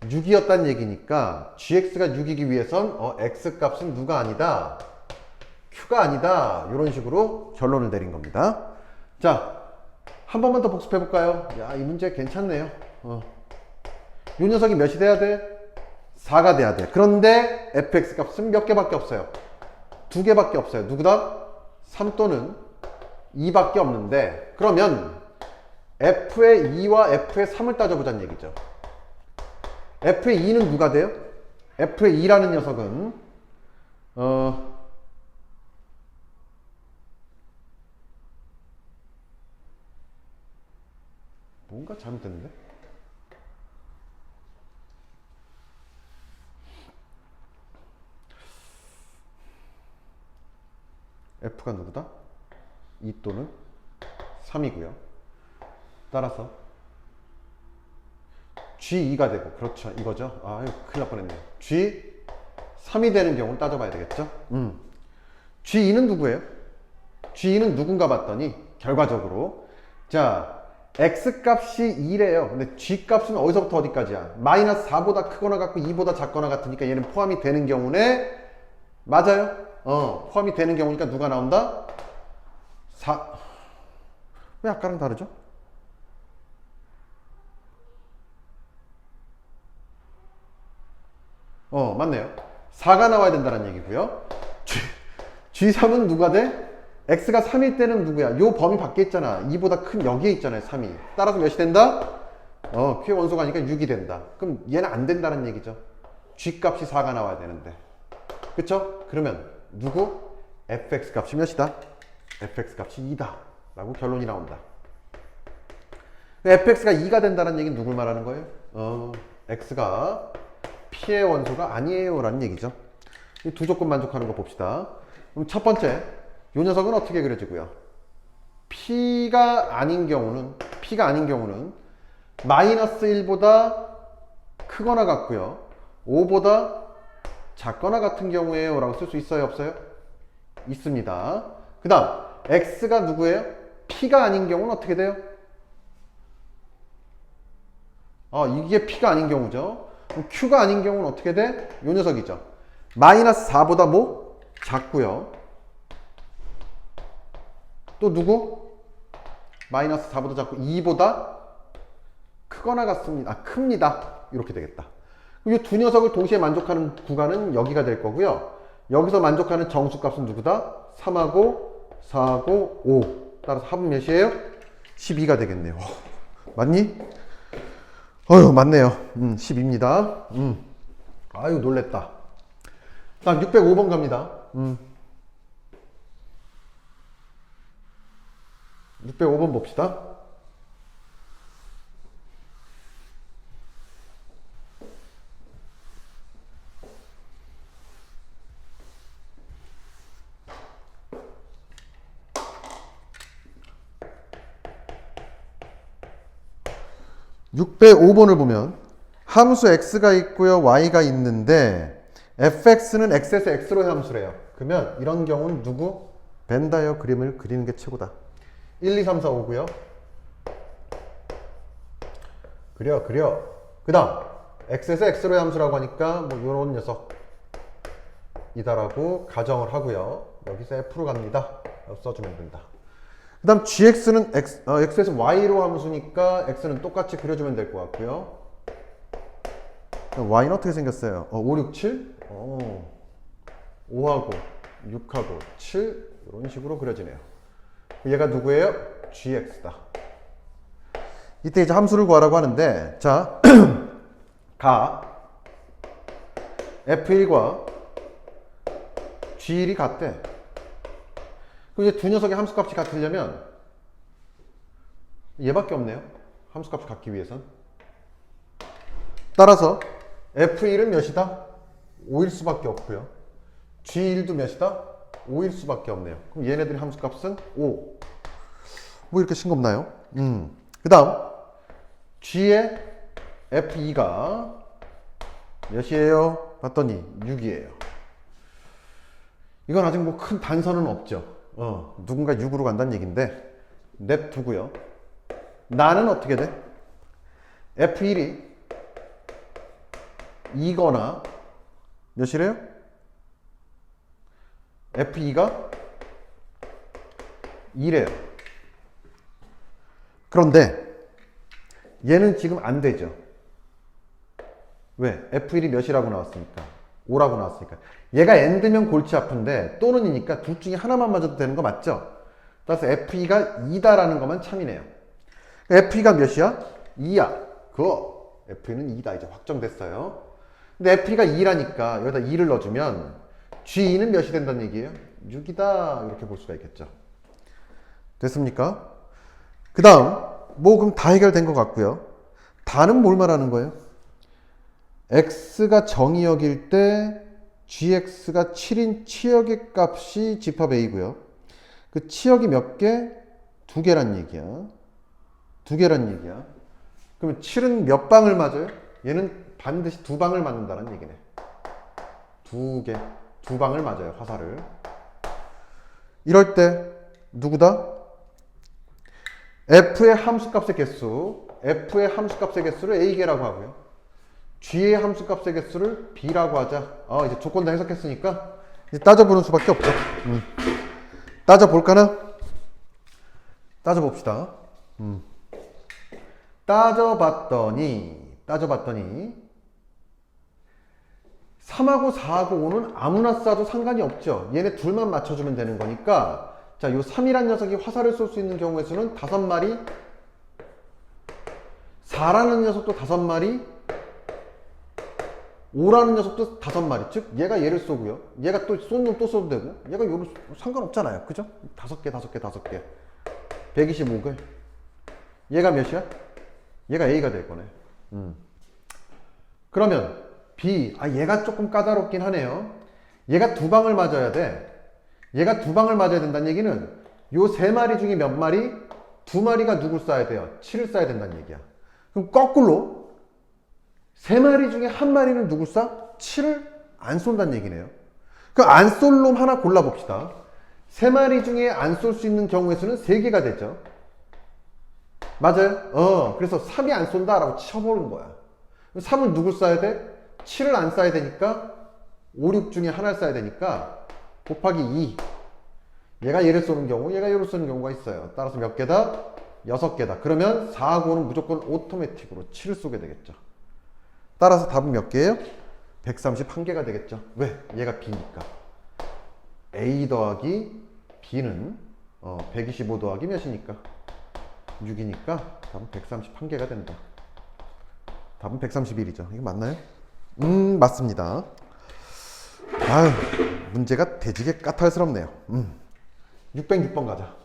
6이었다는 얘기니까 gx가 6이기 위해선 x 값은 누가 아니다? q가 아니다. 이런 식으로 결론을 내린 겁니다. 자, 한 번만 더 복습해 볼까요? 야, 이 문제 괜찮네요. 이 녀석이 몇이 돼야 돼? 4가 돼야 돼. 그런데 fx 값은 몇 개밖에 없어요? 2개밖에 없어요. 누구다? 3 또는 2밖에 없는데, 그러면 f의 2와 f의 3을 따져보자는 얘기죠. f의 2는 누가 돼요? f의 2라는 녀석은 뭔가 잘못됐는데? f가 누구다? 2 또는 3이고요. 따라서 G2가 되고, 그렇죠. 이거죠. 아유, 큰일 날 뻔했네요. G3이 되는 경우를 따져봐야 되겠죠. G2는 누구예요? G2는 누군가 봤더니, 결과적으로, 자, X 값이 2래요. 근데 G 값은 어디서부터 어디까지야? 마이너스 4보다 크거나 같고 2보다 작거나 같으니까 얘는 포함이 되는 경우네. 맞아요? 포함이 되는 경우니까 누가 나온다? 4. 왜 아까랑 다르죠? 맞네요. 4가 나와야 된다는 얘기고요. G3은 누가 돼? X가 3일 때는 누구야? 요 범위 밖에 있잖아. 2보다 큰 여기에 있잖아요. 3이. 따라서 몇이 된다? Q의 원소가 아니까 6이 된다. 그럼 얘는 안 된다는 얘기죠. G 값이 4가 나와야 되는데. 그쵸? 그러면 누구? fx 값이 몇이다? fx 값이 2다. 라고 결론이 나온다. fx가 2가 된다는 얘기는 누굴 말하는 거예요? x가 p의 원소가 아니에요 라는 얘기죠. 이 두 조건 만족하는 거 봅시다. 그럼 첫 번째, 이 녀석은 어떻게 그려지고요? p가 아닌 경우는 마이너스 1보다 크거나 같고요. 5보다 작거나 같은 경우에요 라고 쓸 수 있어요? 없어요? 있습니다. 그 다음 x가 누구예요? p가 아닌 경우는 어떻게 돼요? 이게 p가 아닌 경우죠. 그럼 q가 아닌 경우는 어떻게 돼? 요 녀석이죠. 마이너스 4보다 뭐? 작고요. 또 누구? 마이너스 4보다 작고 2보다 크거나 같습니다. 큽니다. 이렇게 되겠다. 이 두 녀석을 동시에 만족하는 구간은 여기가 될 거고요. 여기서 만족하는 정수값은 누구다? 3하고 4하고 5. 따라서 합은 몇이에요? 12가 되겠네요. 맞니? 어휴, 맞네요. 10입니다. 아유, 놀랬다. 다음 605번 갑니다. 605번 봅시다. (605번을) 보면 함수 x가 있고요, y가 있는데 fx는 x에서 x로의 함수래요. 그러면 이런 경우는 누구? 벤 다이어그램을 그리는 게 최고다. 1, 2, 3, 4, 5고요. 그려. 그 다음 x에서 x로의 함수라고 하니까 뭐 요런 녀석이다라고 가정을 하고요. 여기서 f로 갑니다. 써주면 된다. 그 다음 gx는 x에서 y로 함수니까 x는 똑같이 그려주면 될 것 같고요. y는 어떻게 생겼어요? 5, 6, 7? 5하고 6하고 7 이런 식으로 그려지네요. 얘가 누구예요? gx다. 이때 이제 함수를 구하라고 하는데, 자, 가 f1과 g1이 같대. 그럼 이제 두 녀석의 함수값이 같으려면 얘밖에 없네요. 함수값이 같기 위해선. 따라서 f1은 몇이다? 5일 수밖에 없고요. g1도 몇이다? 5일 수밖에 없네요. 그럼 얘네들의 함수값은 5. 뭐 이렇게 싱겁나요? 그 다음 g의 f2가 몇이에요? 봤더니 6이에요. 이건 아직 뭐 큰 단서는 없죠. 누군가 6으로 간다는 얘기인데 냅두고요. 나는 어떻게 돼? f1이 2거나 몇이래요? f2가 2래요. 그런데 얘는 지금 안 되죠. 왜? f1이 몇이라고 나왔으니까? 5라고 나왔으니까. 얘가 n드면 골치 아픈데 또는 이니까 둘 중에 하나만 맞아도 되는 거 맞죠? 따라서 f2가 2다라는 것만 참이네요. f2가 몇이야? 2야. 그거 f2는 2다. 이제 확정됐어요. 근데 f2가 2라니까 여기다 2를 넣어주면 g2는 몇이 된다는 얘기예요? 6이다. 이렇게 볼 수가 있겠죠. 됐습니까? 그 다음 뭐 그럼 다 해결된 것 같고요. 다는 뭘 말하는 거예요? x가 정의역일 때 gx가 7인 치역의 값이 집합 a고요. 그 치역이 몇 개? 2개란 얘기야. 2개란 얘기야. 그러면 7은 몇 방을 맞아요? 얘는 반드시 2방을 맞는다는 얘기네. 2개, 2방을 맞아요, 화살을. 이럴 때 누구다? f의 함수값의 개수, f의 함수값의 개수를 a개라고 하고요. g의 함수값의 개수를 b라고 하자. 이제 조건 다 해석했으니까 이제 따져보는 수밖에 없죠. 따져볼까나? 따져봅시다. 따져봤더니 3하고 4하고 5는 아무나 쏴도 상관이 없죠. 얘네 둘만 맞춰주면 되는 거니까, 자, 요 3이란 녀석이 화살을 쏠 수 있는 경우의 수는 5마리, 4라는 녀석도 5마리, 5라는 녀석도 5마리. 즉 얘가 얘를 쏘고요. 얘가 또 쏜 놈 또 쏘도 되고, 얘가 요로 상관없잖아요. 그죠? 5개 125개. 얘가 몇이야? 얘가 A가 될 거네. 그러면 B, 얘가 조금 까다롭긴 하네요. 얘가 2방을 맞아야 돼. 얘가 2방을 맞아야 된다는 얘기는 요 3마리 중에 몇 마리? 2마리가 누굴 쏴야 돼요? 7을 쏴야 된다는 얘기야. 그럼 거꾸로 3마리 중에 1마리는 누굴 쏴? 7을 안 쏜다는 얘기네요. 그 안 쏠 놈 하나 골라봅시다. 3마리 중에 안 쏠 수 있는 경우의 수는 3개가 되죠. 맞아요? 그래서 3이 안 쏜다 라고 쳐보는 거야. 3은 누굴 쏴야 돼? 7을 안 쏴야 되니까 5, 6 중에 하나를 쏴야 되니까 곱하기 2. 얘가 얘를 쏘는 경우, 얘가 얘를 쏘는 경우가 있어요. 따라서 몇 개다? 6개다. 그러면 4하고 5는 무조건 오토매틱으로 7을 쏘게 되겠죠. 따라서 답은 몇 개예요? 131개가 되겠죠. 왜? 얘가 B니까. A 더하기 B는 125 더하기 몇이니까? 6이니까 답은 131개가 된다. 답은 131이죠. 이거 맞나요? 맞습니다. 아유, 문제가 되지게 까탈스럽네요. 606번 가자.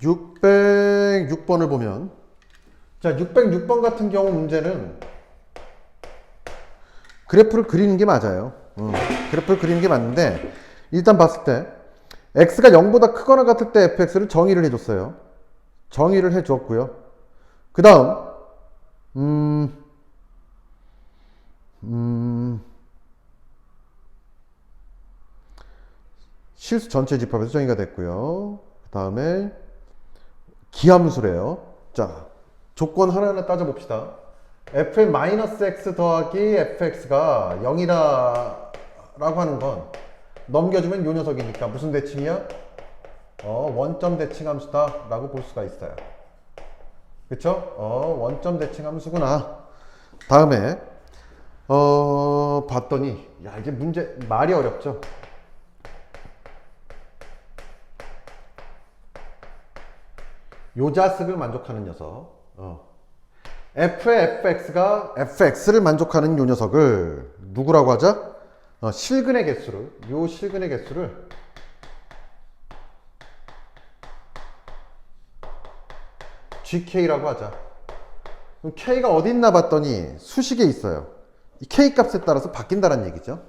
606번을 보면, 자, 606번 같은 경우 문제는 그래프를 그리는 게 맞아요. 그래프를 그리는 게 맞는데, 일단 봤을 때 x가 0보다 크거나 같을 때 fx를 정의를 해줬어요. 정의를 해주었고요. 그 다음 실수 전체 집합에서 정의가 됐고요. 그 다음에 기함수래요. 자, 조건 하나하나 따져봅시다. f의 마이너스 x 더하기 fx가 0이다 라고 하는 건 넘겨주면 요 녀석이니까 무슨 대칭이야? 원점 대칭 함수다 라고 볼 수가 있어요. 그쵸? 원점 대칭 함수구나. 다음에 봤더니 야, 이제 문제 말이 어렵죠? 요 자식을 만족하는 녀석. f의 fx가 fx를 만족하는 요 녀석을 누구라고 하자? 실근의 개수를, 요 실근의 개수를 gk라고 하자. 그럼 k가 어디 있나 봤더니 수식에 있어요. 이 k 값에 따라서 바뀐다는 얘기죠.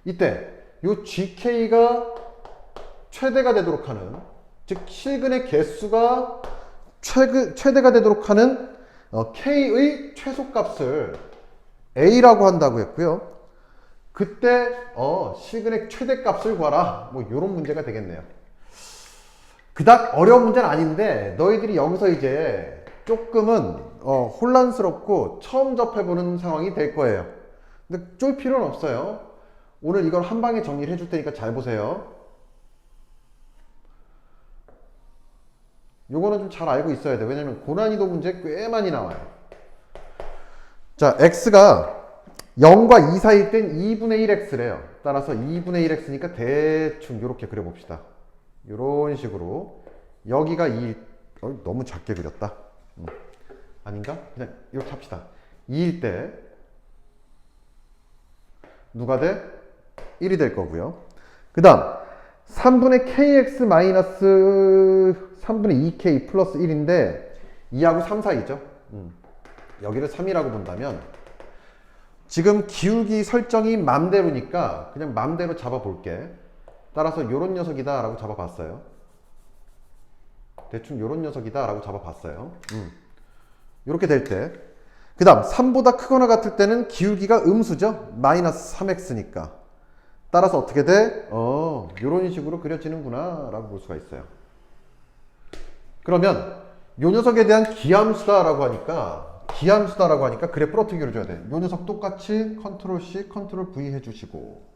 이때 요 gk가 최대가 되도록 하는, 즉 실근의 개수가 최대가 되도록 하는 k의 최소값을 a라고 한다고 했고요. 그때 실근의 최대값을 구하라. 뭐 이런 문제가 되겠네요. 그닥 어려운 문제는 아닌데 너희들이 여기서 이제 조금은 혼란스럽고 처음 접해보는 상황이 될 거예요. 근데 쫄 필요는 없어요. 오늘 이걸 한 방에 정리를 해줄 테니까 잘 보세요. 요거는 좀 잘 알고 있어야 돼. 왜냐면 고난이도 문제 꽤 많이 나와요. 자, x가 0과 2 사이일 땐 2분의 1x래요. 따라서 2분의 1x니까 대충 이렇게 그려봅시다. 이런 식으로 여기가 2, 너무 작게 그렸다. 아닌가? 그냥 이렇게 합시다. 2일 때 누가 돼? 1이 될 거고요. 그 다음 3분의 kx 마이너스 3분의 2k 플러스 1인데 2하고 3 사이죠. 여기를 3이라고 본다면 지금 기울기 설정이 맘대로니까 그냥 맘대로 잡아볼게. 따라서 요런 녀석이다 라고 잡아봤어요. 대충 요런 녀석이다 라고 잡아봤어요. 요렇게 될 때 그 다음 3보다 크거나 같을 때는 기울기가 음수죠. 마이너스 3x니까 따라서 어떻게 돼? 요런 식으로 그려지는구나 라고 볼 수가 있어요. 그러면 요 녀석에 대한 기함수다 라고 하니까 그래프를 어떻게 그려줘야 돼? 요 녀석 똑같이 컨트롤 C, 컨트롤 V 해주시고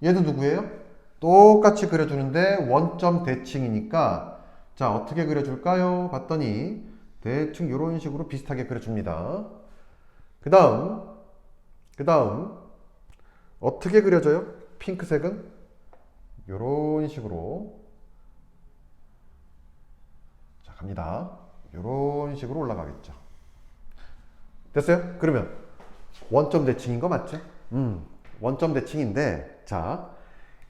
얘도 누구예요? 똑같이 그려주는데 원점 대칭이니까 자, 어떻게 그려줄까요? 봤더니 대충 이런 식으로 비슷하게 그려줍니다. 그 다음 어떻게 그려져요? 핑크색은 이런 식으로, 자, 갑니다. 이런 식으로 올라가겠죠. 됐어요? 그러면 원점 대칭인 거 맞죠? 원점 대칭인데, 자,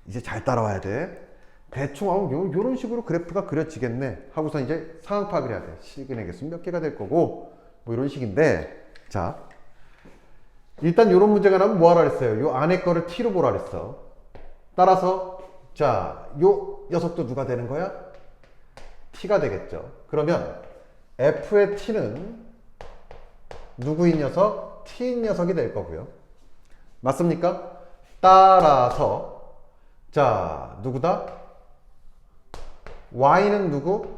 이제 잘 따라와야 돼. 대충 요런 식으로 그래프가 그려지겠네 하고서 이제 상황 파악을 해야 돼. 실근의 개수 몇 개가 될 거고 뭐 이런 식인데, 자, 일단 요런 문제가 나면 뭐 하라 그랬어요? 요 안에 거를 t로 보라 그랬어. 따라서 자, 요 녀석도 누가 되는 거야? t가 되겠죠. 그러면 f의 t는 누구인 녀석? t인 녀석이 될 거고요. 맞습니까? 따라서 자, 누구다? y는 누구?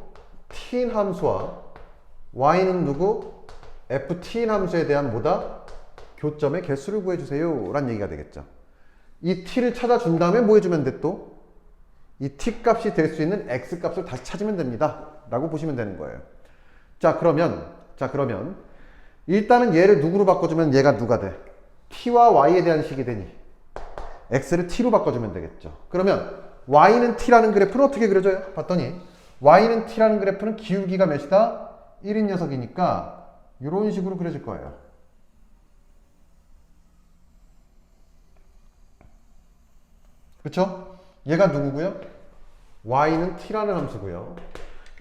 t인 함수와 y는 누구? ft인 함수에 대한 뭐다? 교점의 개수를 구해주세요 라는 얘기가 되겠죠. 이 t를 찾아준 다음에 뭐 해주면 돼 또? 이 t 값이 될 수 있는 x 값을 다시 찾으면 됩니다 라고 보시면 되는 거예요. 자 그러면 일단은 얘를 누구로 바꿔주면 얘가 누가 돼? t와 y에 대한 식이 되니 x를 t로 바꿔주면 되겠죠. 그러면 y는 t라는 그래프는 어떻게 그려져요? 봤더니 y는 t라는 그래프는 기울기가 몇이다? 1인 녀석이니까 이런 식으로 그려질 거예요. 그쵸? 얘가 누구고요? y는 t라는 함수고요.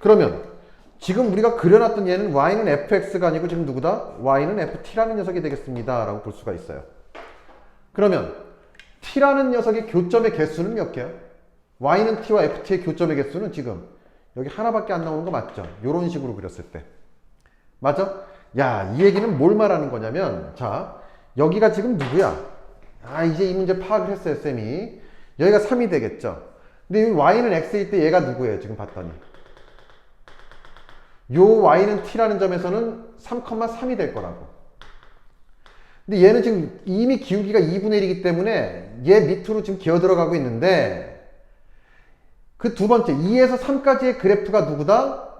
그러면 지금 우리가 그려놨던 얘는 y는 fx가 아니고 지금 누구다? y는 ft라는 녀석이 되겠습니다 라고 볼 수가 있어요. 그러면 t라는 녀석의 교점의 개수는 몇 개야? y는 t와 ft의 교점의 개수는 지금 여기 하나밖에 안 나오는 거 맞죠? 이런 식으로 그렸을 때 맞아? 야, 이 얘기는 뭘 말하는 거냐면 자, 여기가 지금 누구야? 아, 이제 이 문제 파악을 했어요 쌤이. 여기가 3이 되겠죠? 근데 이 y는 x일 때 얘가 누구예요? 지금 봤더니 요 y는 t라는 점에서는 3,3이 될 거라고. 근데 얘는 지금 이미 기울기가 2분의 1이기 때문에 얘 밑으로 지금 기어 들어가고 있는데 그 두 번째 2에서 3까지의 그래프가 누구다?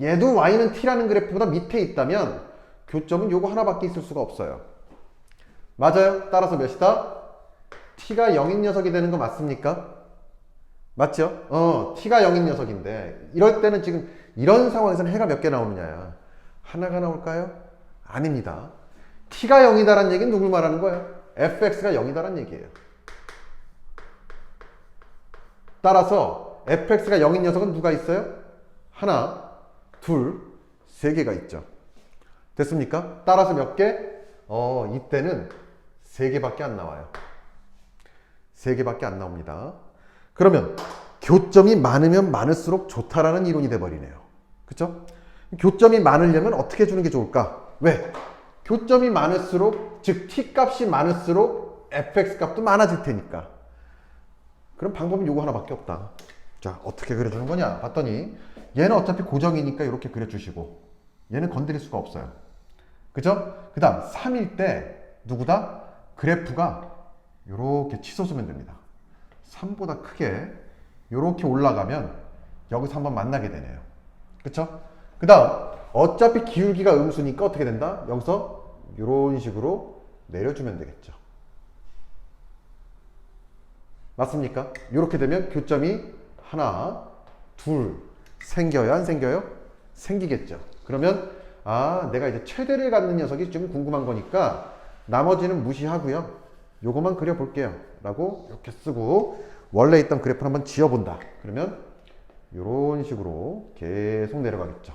얘도 y는 t라는 그래프보다 밑에 있다면 교점은 요거 하나밖에 있을 수가 없어요. 맞아요? 따라서 몇이다? t가 0인 녀석이 되는 거 맞습니까? 맞죠? t가 0인 녀석인데 이럴 때는 지금 이런 상황에서는 해가 몇 개 나오느냐? 하나가 나올까요? 아닙니다. t가 0이다라는 얘기는 누굴 말하는 거예요? fx가 0이다라는 얘기예요. 따라서 fx가 0인 녀석은 누가 있어요? 하나, 둘, 세 개가 있죠. 됐습니까? 따라서 몇 개? 이때는 세 개밖에 안 나와요. 세 개밖에 안 나옵니다. 그러면 교점이 많으면 많을수록 좋다라는 이론이 돼버리네요. 그쵸? 교점이 많으려면 어떻게 주는 게 좋을까? 왜? 교점이 많을수록, 즉 t 값이 많을수록 fx 값도 많아질 테니까. 그럼 방법은 요거 하나밖에 없다. 자, 어떻게 그려주는 거냐? 봤더니 얘는 어차피 고정이니까 이렇게 그려주시고 얘는 건드릴 수가 없어요. 그죠? 그 다음 3일 때 누구다? 그래프가 이렇게 치솟으면 됩니다. 3보다 크게 이렇게 올라가면 여기서 한번 만나게 되네요. 그쵸? 그 다음 어차피 기울기가 음수니까 어떻게 된다? 여기서 이런 식으로 내려주면 되겠죠. 맞습니까? 이렇게 되면 교점이 하나, 둘 생겨요? 안 생겨요? 생기겠죠. 그러면 아, 내가 이제 최대를 갖는 녀석이 좀 궁금한 거니까 나머지는 무시하고요. 요거만 그려볼게요. 라고 이렇게 쓰고 원래 있던 그래프를 한번 지어본다. 그러면 이런 식으로 계속 내려가겠죠.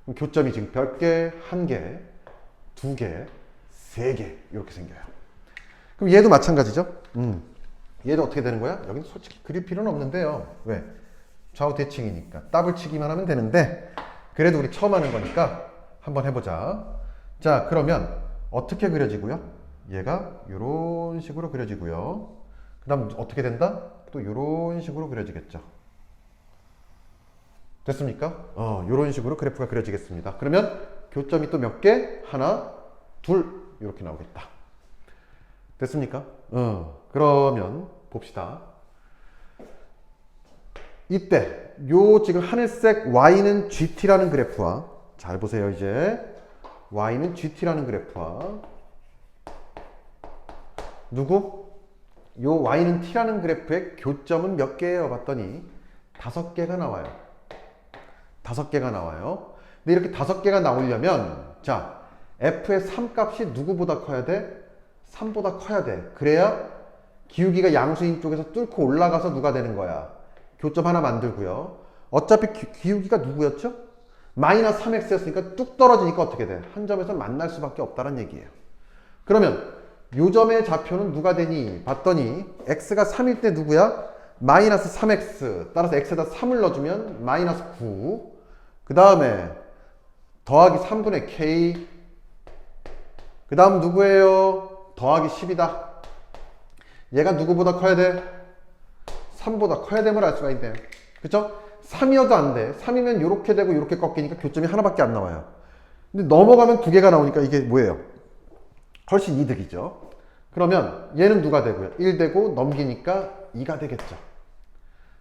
그럼 교점이 지금 몇 개? 한 개, 두 개, 세 개 이렇게 생겨요. 그럼 얘도 마찬가지죠. 얘도 어떻게 되는 거야? 여기는 솔직히 그릴 필요는 없는데요. 왜? 좌우 대칭이니까 더블 치기만 하면 되는데 그래도 우리 처음 하는 거니까 한번 해보자. 자, 그러면 어떻게 그려지고요? 얘가 이런 식으로 그려지고요. 그 다음 어떻게 된다? 또 이런 식으로 그려지겠죠. 됐습니까? 이런 식으로 그래프가 그려지겠습니다. 그러면 교점이 또 몇 개? 하나, 둘 이렇게 나오겠다. 됐습니까? 그러면 봅시다. 이때 요 지금 하늘색 y는 gt라는 그래프와 잘 보세요. 이제 y는 gt라는 그래프와 누구? 요 y는 t라는 그래프의 교점은 몇 개예요? 봤더니 5개가 나와요. 5개가 나와요. 근데 이렇게 5개가 나오려면 자, f의 3 값이 누구보다 커야 돼? 3보다 커야 돼. 그래야 기울기가 양수인 쪽에서 뚫고 올라가서 누가 되는 거야? 교점 하나 만들고요. 어차피 기울기가 누구였죠? 마이너스 3x였으니까 뚝 떨어지니까 어떻게 돼? 한 점에서 만날 수밖에 없다는 얘기예요. 그러면 요 점의 좌표는 누가 되니? 봤더니 x가 3일 때 누구야? 마이너스 3x. 따라서 x에다 3을 넣어주면 마이너스 9. 그 다음에 더하기 3분의 k. 그 다음 누구예요? 더하기 10이다. 얘가 누구보다 커야 돼? 3보다 커야 됨을 알 수가 있네요. 그쵸? 3이어도 안 돼. 3이면 이렇게 되고 이렇게 꺾이니까 교점이 하나밖에 안 나와요. 근데 넘어가면 두 개가 나오니까 이게 뭐예요? 훨씬 이득이죠. 그러면 얘는 누가 되고요? 1 되고 넘기니까 2가 되겠죠.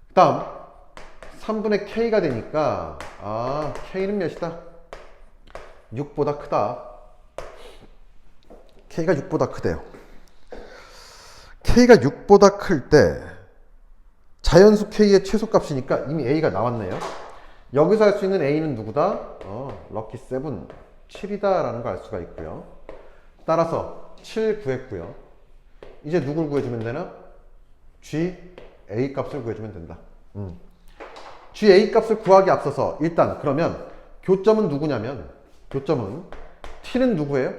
그 다음 3분의 k가 되니까 k는 몇이다? 6보다 크다. k가 6보다 크대요. k가 6보다 클 때 자연수 k의 최소값이니까 이미 a가 나왔네요. 여기서 할 수 있는 a는 누구다? 럭키 7, 7이다 라는 걸 알 수가 있고요. 따라서 7 구했고요. 이제 누굴 구해주면 되나? g a 값을 구해주면 된다. g a 값을 구하기 앞서서 일단 그러면 교점은 누구냐면 교점은 t는 누구예요?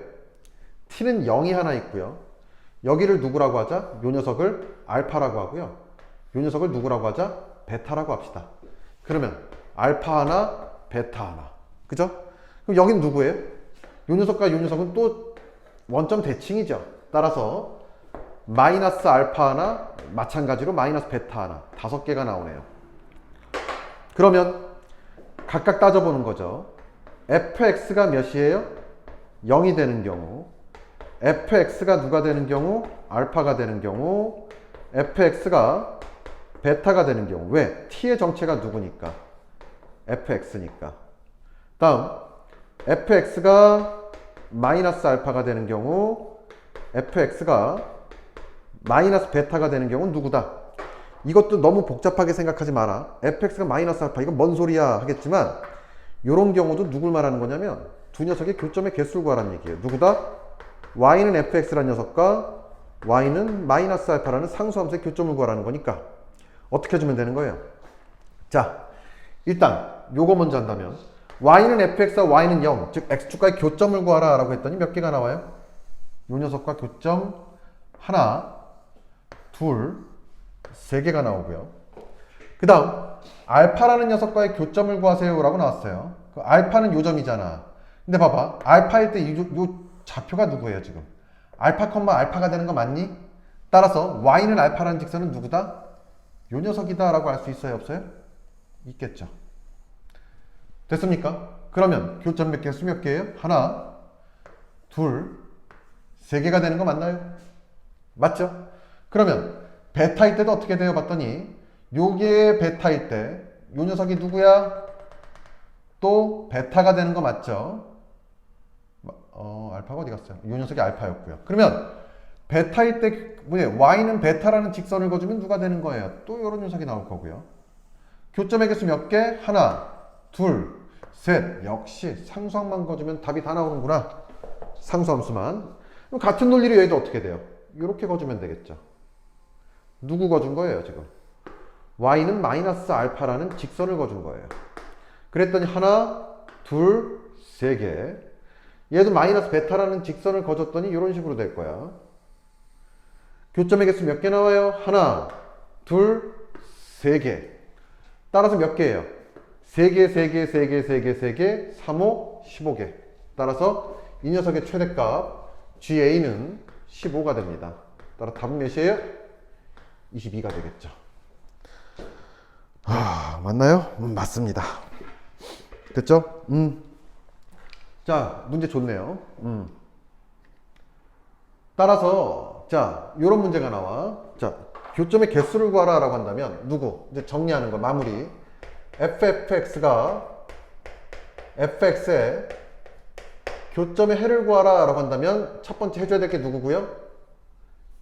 t는 0이 하나 있고요. 여기를 누구라고 하자? 요 녀석을 알파라고 하고요. 요 녀석을 누구라고 하자? 베타라고 합시다. 그러면 알파 하나, 베타 하나. 그죠? 그럼 여긴 누구예요? 요 녀석과 요 녀석은 또 원점 대칭이죠. 따라서 마이너스 알파 하나, 마찬가지로 마이너스 베타 하나. 5개가 나오네요. 그러면 각각 따져보는 거죠. fx가 몇이에요? 0이 되는 경우, fx가 누가 되는 경우? 알파가 되는 경우, fx가 베타가 되는 경우. 왜? t의 정체가 누구니까? fx니까. 다음 fx가 마이너스 알파가 되는 경우, fx가 마이너스 베타가 되는 경우는 누구다? 이것도 너무 복잡하게 생각하지 마라. fx가 마이너스 알파, 이건 뭔 소리야 하겠지만 이런 경우도 누굴 말하는 거냐면 두 녀석의 교점의 개수를 구하라는 얘기예요. 누구다? y는 fx라는 녀석과 y는 마이너스 알파라는 상수함수의 교점을 구하라는 거니까 어떻게 해주면 되는 거예요? 자, 일단 요거 먼저 한다면 y는 fx와 y는 0, 즉 x축과의 교점을 구하라 라고 했더니 몇 개가 나와요? 요 녀석과 교점 하나, 둘, 세 개가 나오고요. 그 다음 알파라는 녀석과의 교점을 구하세요 라고 나왔어요. 그 알파는 요 점이잖아. 근데 봐봐, 알파일 때 요 좌표가 누구예요 지금? 알파 컴마 알파가 되는 거 맞니? 따라서 y는 알파라는 직선은 누구다? 요 녀석이다 라고 알 수 있어요 없어요? 있겠죠. 됐습니까? 그러면 교점 몇 개, 수 몇 개예요? 하나, 둘, 세 개가 되는 거 맞나요? 맞죠? 그러면 베타일 때도 어떻게 돼요? 봤더니 요게 베타일 때 요 녀석이 누구야? 또 베타가 되는 거 맞죠? 알파가 어디 갔어요? 요 녀석이 알파였고요. 그러면 베타일 때 y는 베타라는 직선을 그어주면 누가 되는 거예요? 또 요런 녀석이 나올 거고요. 교점의 개수 몇 개? 하나, 둘, 셋. 역시 상수함만 그어주면 답이 다 나오는구나. 상수함수만. 그럼 같은 논리로 얘도 어떻게 돼요? 이렇게 그어주면 되겠죠. 누구 그어준 거예요 지금? y는 마이너스 알파라는 직선을 그어준 거예요. 그랬더니 하나, 둘, 세 개. 얘도 마이너스 베타라는 직선을 그어줬더니 이런 식으로 될 거야. 교점의 개수 몇 개 나와요? 하나, 둘, 세 개. 따라서 몇 개예요? 3개, 3개, 3개, 3개, 3개, 3호, 15개. 따라서 이 녀석의 최대값 GA는 15가 됩니다. 따라 답은 몇이에요? 22가 되겠죠. 맞나요? 맞습니다. 됐죠? 자, 문제 좋네요. 따라서 자, 요런 문제가 나와. 자, 교점의 개수를 구하라 라고 한다면 누구? 이제 정리하는 거 마무리. fx가 fx의 교점의 해를 구하라 라고 한다면 첫 번째 해줘야 될 게 누구고요?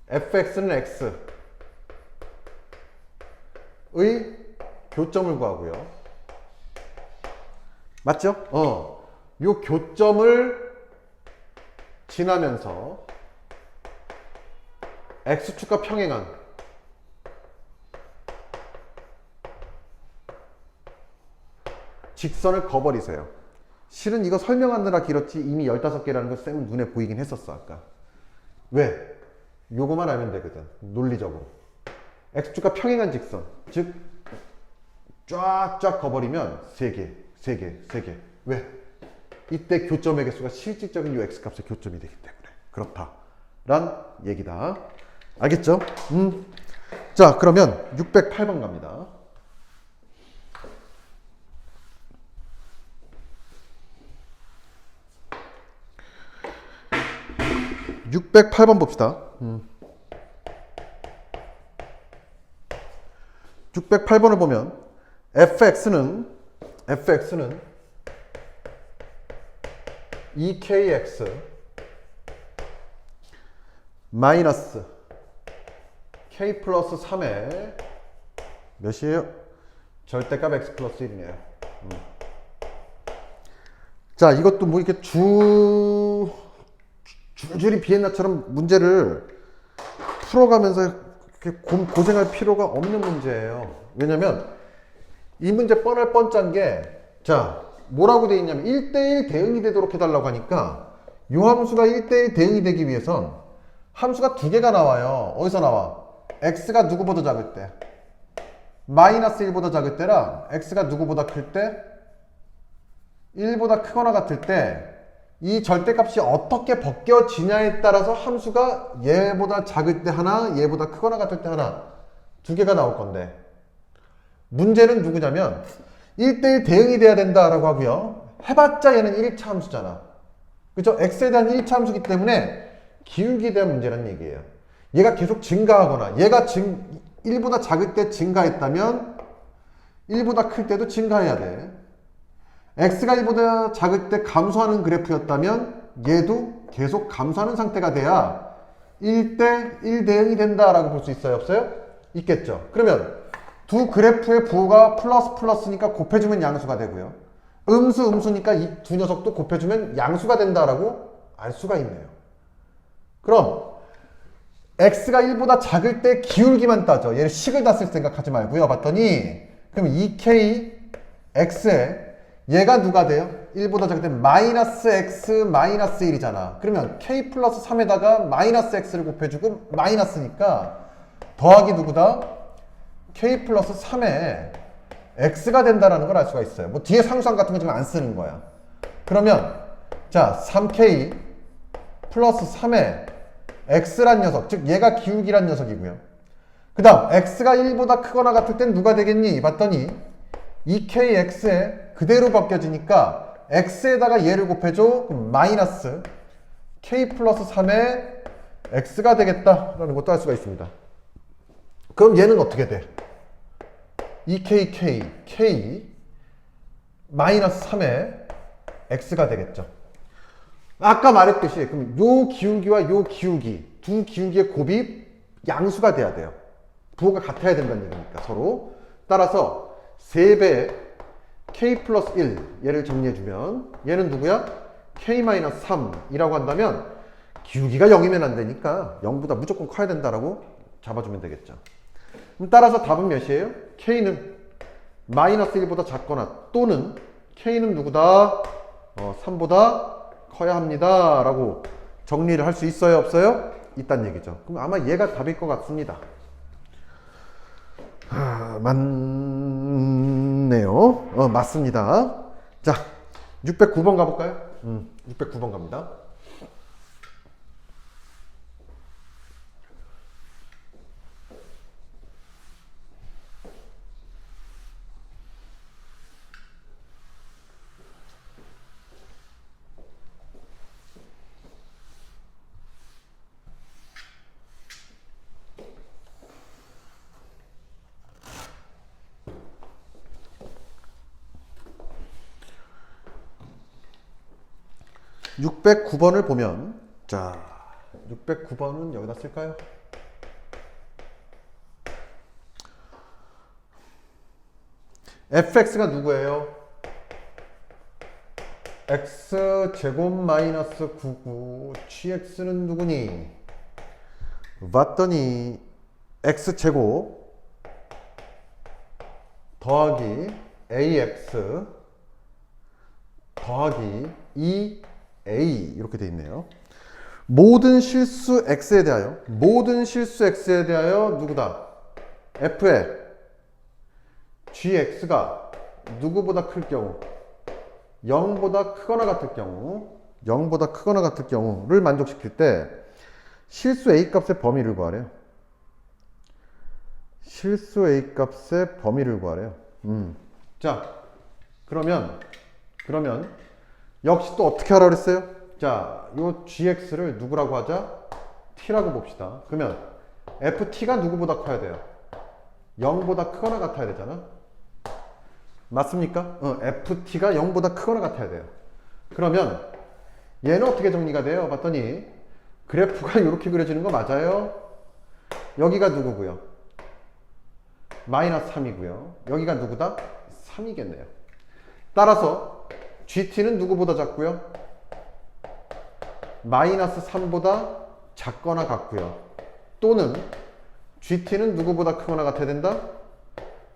fx는 x의 교점을 구하고요. 맞죠? 요 교점을 지나면서 x축과 평행한 직선을 그어버리세요. 실은 이거 설명하느라 길었지 이미 15개라는 거 쌤은 눈에 보이긴 했었어 아까. 왜? 요거만 알면 되거든 논리적으로. x축과 평행한 직선, 즉 쫙쫙 그어버리면 3개, 3개, 3개. 왜? 이때 교점의 개수가 실질적인 요 x값의 교점이 되기 때문에 그렇다 란 얘기다. 알겠죠? 자, 그러면 608번 갑니다. 608번 봅시다. 608번을 보면 fx는 2kx 마이너스 k 플러스 3의 몇이에요? 절대값 x 플러스 1이네요. 자, 이것도 뭐 이렇게 줄줄이 비엔나처럼 문제를 풀어가면서 이렇게 고생할 필요가 없는 문제예요. 왜냐면 이 문제 뻔할 뻔짠 게, 자, 뭐라고 돼 있냐면 1대1 대응이 되도록 해달라고 하니까 이 함수가 1대1 대응이 되기 위해선 함수가 두 개가 나와요. 어디서 나와? x가 누구보다 작을 때, 마이너스 1보다 작을 때랑 x가 누구보다 클 때, 1보다 크거나 같을 때 이 절대값이 어떻게 벗겨지냐에 따라서 함수가 얘보다 작을 때 하나, 얘보다 크거나 같을 때 하나, 두 개가 나올 건데, 문제는 누구냐면 1대1 대응이 돼야 된다라고 하고요. 해봤자 얘는 1차 함수잖아. 그죠? x에 대한 1차 함수기 때문에 기울기에 대한 문제라는 얘기예요. 얘가 계속 증가하거나 얘가 1보다 작을 때 증가했다면 1보다 클 때도 증가해야 돼. x가 1보다 작을 때 감소하는 그래프였다면 얘도 계속 감소하는 상태가 돼야 1대1 대응이 된다라고 볼 수 있어요? 없어요? 있겠죠. 그러면 두 그래프의 부호가 플러스 플러스니까 곱해주면 양수가 되고요. 음수니까 이 두 녀석도 곱해주면 양수가 된다라고 알 수가 있네요. 그럼 x가 1보다 작을 때 기울기만 따져. 얘를 식을 다 쓸 생각하지 말고요. 봤더니 그럼 2k x에 얘가 누가 돼요? 1보다 작을 때 마이너스 x 마이너스 1이잖아. 그러면 k 플러스 3에다가 마이너스 x를 곱해주고 마이너스니까 더하기 누구다? k 플러스 3에 x가 된다라는 걸 알 수가 있어요. 뭐 뒤에 상수항 같은 거 지금 안 쓰는 거야. 그러면 자 3k 플러스 3에 x란 녀석, 즉 얘가 기울기란 녀석이고요. 그 다음 x가 1보다 크거나 같을 땐 누가 되겠니? 봤더니 2kx에 그대로 바뀌어지니까 x에다가 얘를 곱해줘. 그럼 마이너스 k 플러스 3에 x가 되겠다라는 것도 알 수가 있습니다. 그럼 얘는 어떻게 돼? 2k k 마이너스 3에 x가 되겠죠. 아까 말했듯이 그럼 요 기울기와 요 기울기, 두 기울기의 곱이 양수가 돼야 돼요. 부호가 같아야 된다는 얘기니까 서로. 따라서 3배의 k 플러스 1 얘를 정리해주면 얘는 누구야? k 마이너스 3이라고 한다면 기울기가 0이면 안 되니까 0보다 무조건 커야 된다라고 잡아주면 되겠죠. 그럼 따라서 답은 몇이에요? k는 마이너스 1보다 작거나 또는 k는 누구다? 3보다 커야 합니다 라고 정리를 할 수 있어요? 없어요? 있단 얘기죠. 그럼 아마 얘가 답일 것 같습니다. 맞네요. 맞습니다. 자, 609번 가볼까요? 609번 갑니다. (609번을) 보면, 자, 609번은 여기다 쓸까요? fx가 누구예요? x제곱 마이너스 99 gx는 누구니? 봤더니 x제곱 더하기 ax 더하기 2a 이렇게 돼 있네요. 모든 실수 x에 대하여 누구다? f의 gx가 누구보다 클 경우 0보다 크거나 같을 경우를 만족시킬 때 실수 a 값의 범위를 구하래요. 자, 그러면 역시 또 어떻게 하라 그랬어요? 자, 요 gx를 누구라고 하자? t라고 봅시다. 그러면 ft가 누구보다 커야 돼요? 0보다 크거나 같아야 되잖아. 맞습니까? ft가 0보다 크거나 같아야 돼요. 그러면 얘는 어떻게 정리가 돼요? 봤더니 그래프가 이렇게 그려지는 거 맞아요? 여기가 누구고요? 마이너스 3이고요. 여기가 누구다? 3이겠네요. 따라서 GT는 누구보다 작고요? 마이너스 3보다 작거나 같고요. 또는 GT는 누구보다 크거나 같아야 된다?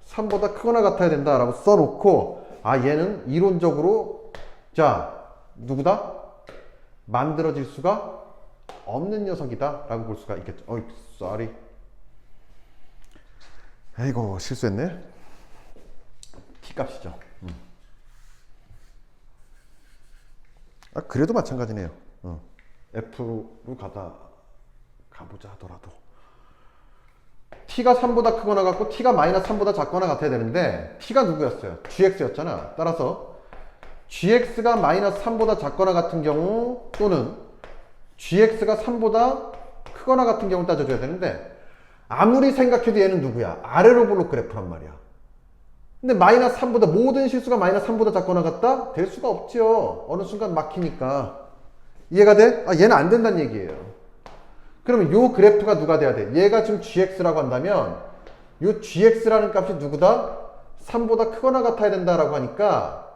3보다 크거나 같아야 된다 라고 써놓고, 아, 얘는 이론적으로 자 누구다? 만들어질 수가 없는 녀석이다 라고 볼 수가 있겠죠. 어이, 쏘리. 아이고, 실수했네. t값이죠. 아, 그래도 마찬가지네요. f로 가보자 하더라도 t가 3보다 크거나 같고 t가 마이너스 3보다 작거나 같아야 되는데 t가 누구였어요? gx였잖아. 따라서 gx가 마이너스 3보다 작거나 같은 경우, 또는 gx가 3보다 크거나 같은 경우를 따져줘야 되는데, 아무리 생각해도 얘는 누구야? 아래로 볼록 그래프란 말이야. 근데 마이너스 3보다, 모든 실수가 마이너스 3보다 작거나 같다? 될 수가 없지요. 어느 순간 막히니까. 이해가 돼? 아, 얘는 안 된다는 얘기예요. 그러면 요 그래프가 누가 돼야 돼? 얘가 지금 gx라고 한다면 요 gx라는 값이 누구다? 3보다 크거나 같아야 된다라고 하니까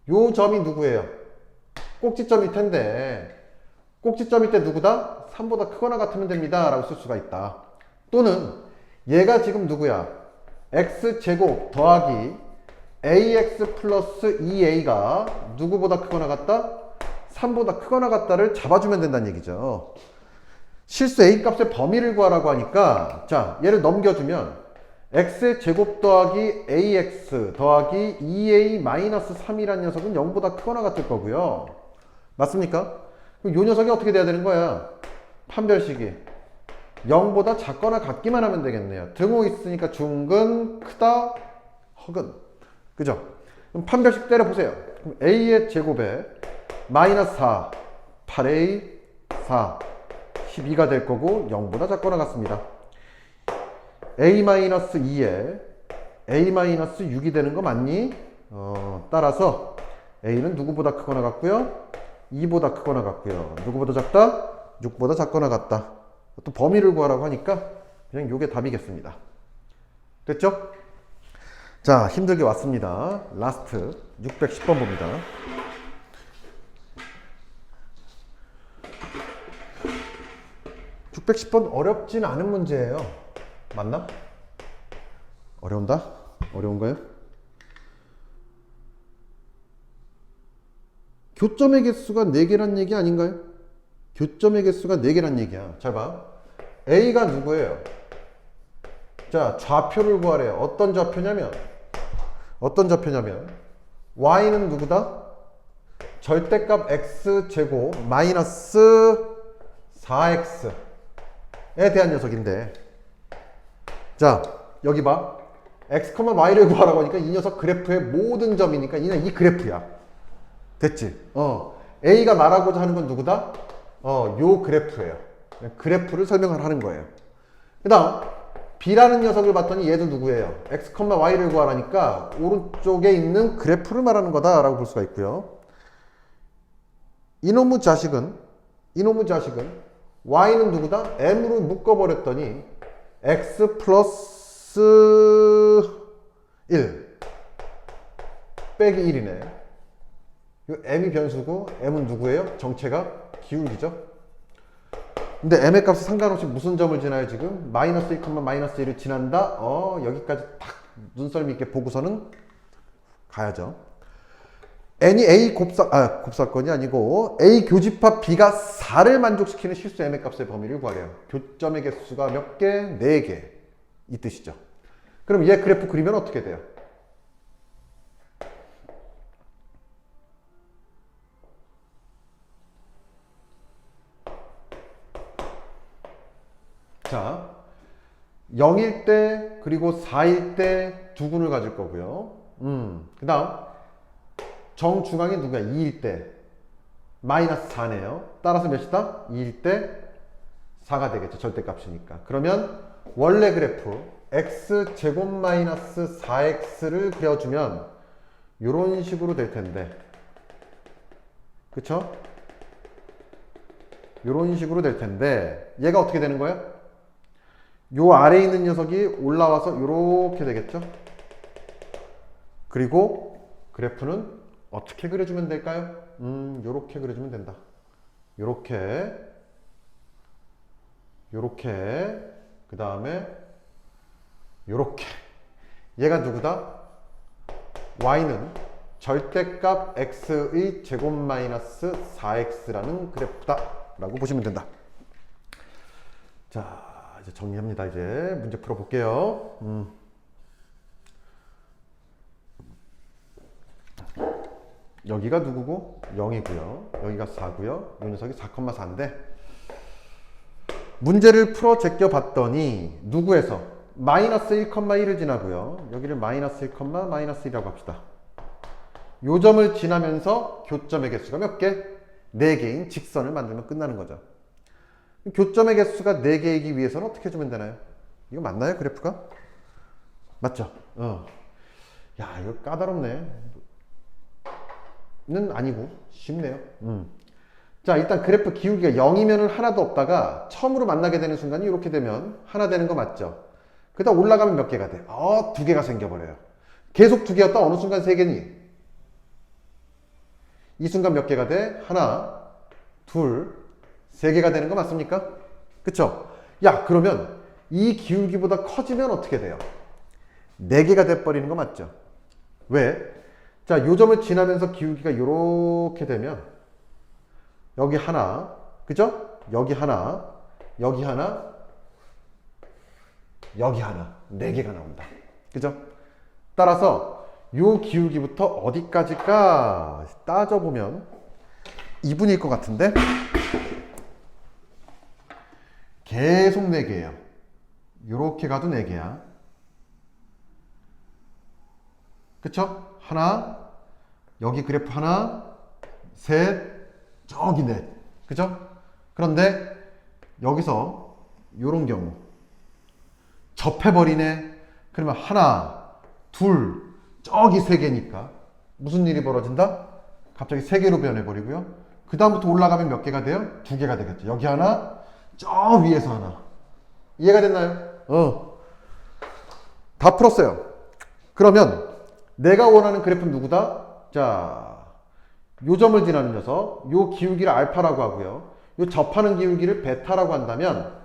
요 점이 누구예요? 꼭지점일 텐데, 꼭지점일 때 누구다? 3보다 크거나 같으면 됩니다 라고 쓸 수가 있다. 또는 얘가 지금 누구야? x제곱 더하기 ax 플러스 2a가 누구보다 크거나 같다? 3보다 크거나 같다를 잡아주면 된다는 얘기죠. 실수 a 값의 범위를 구하라고 하니까, 자, 얘를 넘겨주면 x의 제곱 더하기 ax 더하기 2a 마이너스 3이라는 녀석은 0보다 크거나 같을 거고요. 맞습니까? 그럼 이 녀석이 어떻게 돼야 되는 거야? 판별식이 0보다 작거나 같기만 하면 되겠네요. 등호 있으니까 중근, 크다, 허근. 그죠? 그럼 판별식 때려보세요. 그럼 a의 제곱에 마이너스 4, 8a, 4, 12가 될 거고 0보다 작거나 같습니다. a-2에 a-6이 되는 거 맞니? 따라서 a는 누구보다 크거나 같고요. 2보다 크거나 같고요. 누구보다 작다? 6보다 작거나 같다. 또 범위를 구하라고 하니까 그냥 요게 답이겠습니다. 됐죠? 자, 힘들게 왔습니다. 라스트 610번 봅니다. 610번 어렵진 않은 문제예요. 맞나? 어려운다? 어려운가요? 교점의 개수가 4개란 얘기 아닌가요? 교점의 개수가 4개란 얘기야. 잘 봐. A가 누구예요? 자, 좌표를 구하래요. 어떤 좌표냐면 Y는 누구다? 절대값 X제곱 마이너스 4X에 대한 녀석인데, 자, 여기 봐. X, Y를 구하라고 하니까 이 녀석 그래프의 모든 점이니까 이는 이 그래프야. 됐지? A가 말하고자 하는 건 누구다? 요 그래프예요. 그래프를 설명을 하는 거예요. 그 다음 B라는 녀석을 봤더니 얘도 누구예요? X, Y를 구하라니까 오른쪽에 있는 그래프를 말하는 거다 라고 볼 수가 있고요. 이놈의 자식은 Y는 누구다? M으로 묶어버렸더니 X 플러스 1 빼기 1이네. 이 M이 변수고 M은 누구예요? 정체가 기울기죠. 근데 M의 값이 상관없이 무슨 점을 지나요 지금? 마이너스 1, 마이너스 1을 지난다? 여기까지 딱 눈썰미 있게 보고서는 가야죠. N이 A 곱사건이 아니고 A 교집합 B가 4를 만족시키는 실수 M의 값의 범위를 구하래요. 교점의 개수가 몇 개? 4개. 이 뜻이죠. 그럼 얘 그래프 그리면 어떻게 돼요? 자, 0일 때 그리고 4일 때 두 군을 가질 거고요. 그 다음 정중앙이 누구야? 2일 때 마이너스 4네요. 따라서 몇이다? 2일 때 4가 되겠죠. 절대값이니까. 그러면 원래 그래프 x제곱 마이너스 4x를 그려주면 이런 식으로 될 텐데, 그쵸? 이런 식으로 될 텐데 얘가 어떻게 되는 거예요? 요 아래에 있는 녀석이 올라와서 이렇게 되겠죠? 그리고 그래프는 어떻게 그려주면 될까요? 요렇게 그려주면 된다. 요렇게, 요렇게, 그 다음에 요렇게. 얘가 누구다? y는 절대값 x의 제곱 마이너스 4x라는 그래프다 라고 보시면 된다. 자, 이제 정리합니다. 이제 문제 풀어볼게요. 여기가 누구고? 0이고요. 여기가 4고요. 이 녀석이 4,4인데 문제를 풀어 제껴 봤더니 누구에서? 마이너스 1,1을 지나고요. 여기를 마이너스 1, 마이너스 1이라고 합시다. 요 점을 지나면서 교점의 개수가 몇 개? 4개인 직선을 만들면 끝나는 거죠. 교점의 개수가 4개이기 위해서는 어떻게 해주면 되나요? 이거 맞나요? 그래프가? 맞죠? 야, 이거 까다롭네. 는 아니고 쉽네요. 자, 일단 그래프 기울기가 0이면 하나도 없다가 처음으로 만나게 되는 순간이 이렇게 되면 하나 되는 거 맞죠? 그다음 올라가면 몇 개가 돼? 2개가 생겨버려요. 계속 2개였다 어느 순간 3개니? 이 순간 몇 개가 돼? 하나, 둘, 3개가 되는 거 맞습니까? 그쵸? 야, 그러면 이 기울기보다 커지면 어떻게 돼요? 4개가 돼버리는 거 맞죠? 왜? 자, 요 점을 지나면서 기울기가 요렇게 되면 여기 하나, 그죠? 여기 하나, 여기 하나, 여기 하나, 4개가 나온다. 그죠? 따라서 요 기울기부터 어디까지가 따져보면 2분일 것 같은데 계속 4개예요. 요렇게 가도 4개야. 그쵸? 하나, 여기 그래프 하나, 셋, 저기 넷. 그죠? 그런데 여기서 요런 경우 접해버리네. 그러면 하나, 둘, 저기 3개니까 무슨 일이 벌어진다? 갑자기 3개로 변해버리고요. 그 다음부터 올라가면 몇 개가 돼요? 2개가 되겠죠. 여기 하나, 저 위에서 하나. 이해가 됐나요? 다 풀었어요. 그러면 내가 원하는 그래프는 누구다? 자, 요 점을 지나는 녀석, 요 기울기를 알파라고 하고요. 요 접하는 기울기를 베타라고 한다면,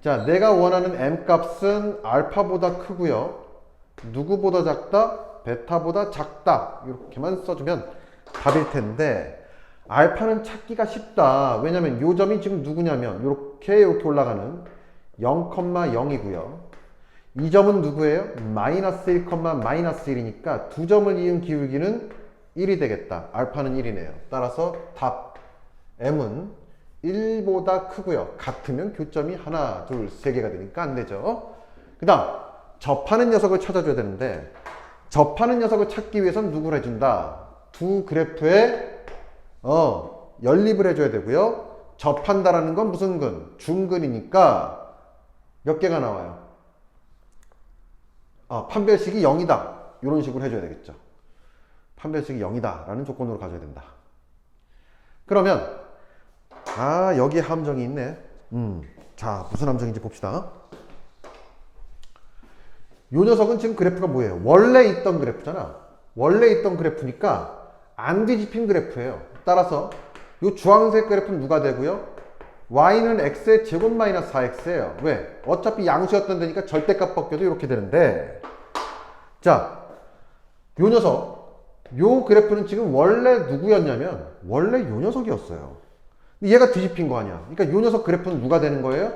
자, 내가 원하는 m 값은 알파보다 크고요. 누구보다 작다? 베타보다 작다. 이렇게만 써주면 답일 텐데, 알파는 찾기가 쉽다. 왜냐면 요 점이 지금 누구냐면 이렇게 올라가는 0,0이고요. 이 점은 누구예요? 마이너스 1, 마이너스 1이니까 두 점을 이은 기울기는 1이 되겠다. 알파는 1이네요. 따라서 답 m은 1보다 크고요. 같으면 교점이 하나, 둘, 3개가 되니까 안 되죠. 그 다음 접하는 녀석을 찾아줘야 되는데 접하는 녀석을 찾기 위해서는 누구를 해준다? 두 그래프에 연립을 해줘야 되고요. 접한다라는 건 무슨 근? 중근이니까 몇 개가 나와요? 판별식이 0이다. 이런 식으로 해줘야 되겠죠. 판별식이 0이다 라는 조건으로 가져야 된다. 그러면 여기에 함정이 있네. 자, 무슨 함정인지 봅시다. 요 녀석은 지금 그래프가 뭐예요? 원래 있던 그래프잖아. 원래 있던 그래프니까 안 뒤집힌 그래프예요. 따라서 요 주황색 그래프는 누가 되고요? y는 x의 제곱 마이너스 4x예요. 왜? 어차피 양수였던 데니까 절대값 벗겨도 이렇게 되는데, 자, 요 녀석, 요 그래프는 지금 원래 누구였냐면 원래 요 녀석이었어요. 얘가 뒤집힌 거 아니야. 그러니까 요 녀석 그래프는 누가 되는 거예요?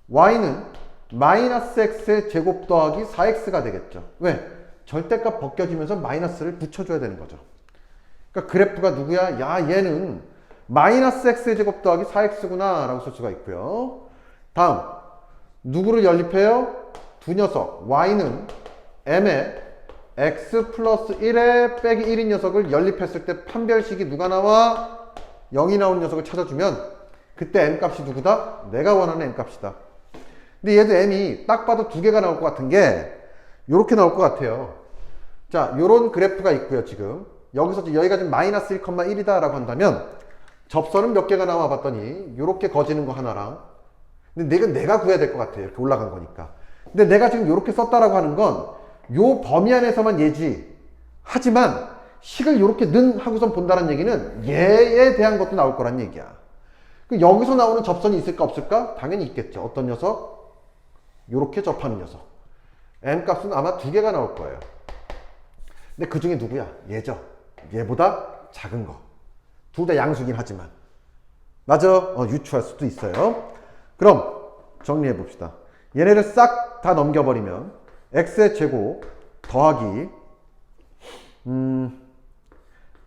y는 마이너스 x의 제곱 더하기 4x가 되겠죠. 왜? 절대값 벗겨지면서 마이너스를 붙여줘야 되는 거죠. 그러니까 그래프가 누구야? 야, 얘는 마이너스 x의 제곱 더하기 4x구나 라고 쓸 수가 있고요. 다음 누구를 연립해요? 두 녀석 y는 m에 x 플러스 1에 빼기 1인 녀석을 연립했을 때 판별식이 누가 나와? 0이 나오는 녀석을 찾아주면 그때 m 값이 누구다? 내가 원하는 m 값이다. 근데 얘도 m이 딱 봐도 두 개가 나올 것 같은 게 요렇게 나올 것 같아요. 자, 요런 그래프가 있고요. 지금 여기서 여기가 지금 마이너스 1,1이다 라고 한다면 접선은 몇 개가 나와 봤더니 요렇게 거지는 거 하나랑, 근데 내가 구해야 될 것 같아요. 이렇게 올라간 거니까. 근데 내가 지금 요렇게 썼다라고 하는 건 요 범위 안에서만 얘지. 하지만 식을 요렇게 는 하고선 본다는 얘기는 얘에 대한 것도 나올 거란 얘기야. 여기서 나오는 접선이 있을까 없을까? 당연히 있겠죠. 어떤 녀석? 요렇게 접하는 녀석. m 값은 아마 두 개가 나올 거예요. 근데 그 중에 누구야? 얘죠. 얘보다 작은 거. 둘 다 양수긴 하지만. 맞아. 유추할 수도 있어요. 그럼 정리해 봅시다. 얘네를 싹 다 넘겨버리면 x의 제곱 더하기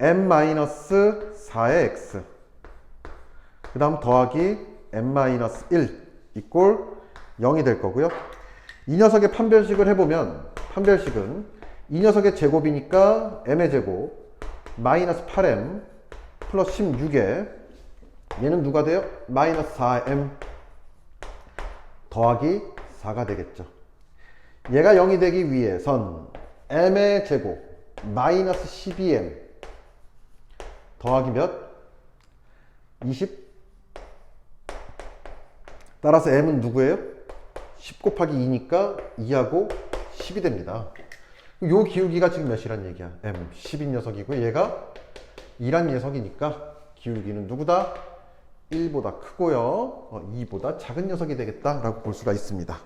m-4의 x, 그 다음 더하기 m-1 이꼴 0이 될 거고요. 이 녀석의 판별식을 해보면 판별식은 이 녀석의 제곱이니까 m의 제곱 마이너스 8m 플러스 16에 얘는 누가 돼요? 마이너스 4m 더하기 4가 되겠죠. 얘가 0이 되기 위해선 m의 제곱 마이너스 12m 더하기 몇? 20? 따라서 m은 누구예요? 10 곱하기 2니까 2하고 10이 됩니다. 요 기울기가 지금 몇이란 얘기야? m 10인 녀석이고 얘가 2란 녀석이니까 기울기는 누구다? 1보다 크고요. 2보다 작은 녀석이 되겠다 라고 볼 수가 있습니다.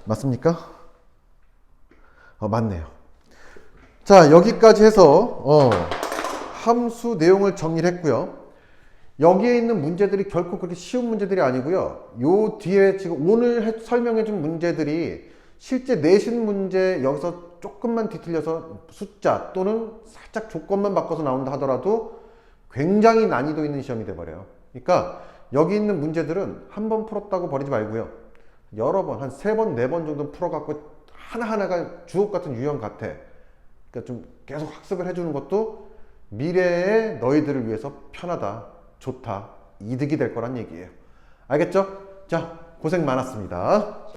맞습니까? 맞네요. 자, 여기까지 해서 함수 내용을 정리를 했고요. 여기에 있는 문제들이 결코 그렇게 쉬운 문제들이 아니고요. 요 뒤에 지금 오늘 설명해 준 문제들이 실제 내신 문제 여기서 조금만 뒤틀려서 숫자 또는 살짝 조건만 바꿔서 나온다 하더라도 굉장히 난이도 있는 시험이 돼버려요. 그러니까 여기 있는 문제들은 한 번 풀었다고 버리지 말고요. 여러 번, 한 3번, 4번 정도 풀어갖고 하나하나가 주옥 같은 유형 같아. 그러니까 좀 계속 학습을 해주는 것도 미래의 너희들을 위해서 편하다, 좋다, 이득이 될 거란 얘기예요. 알겠죠? 자, 고생 많았습니다.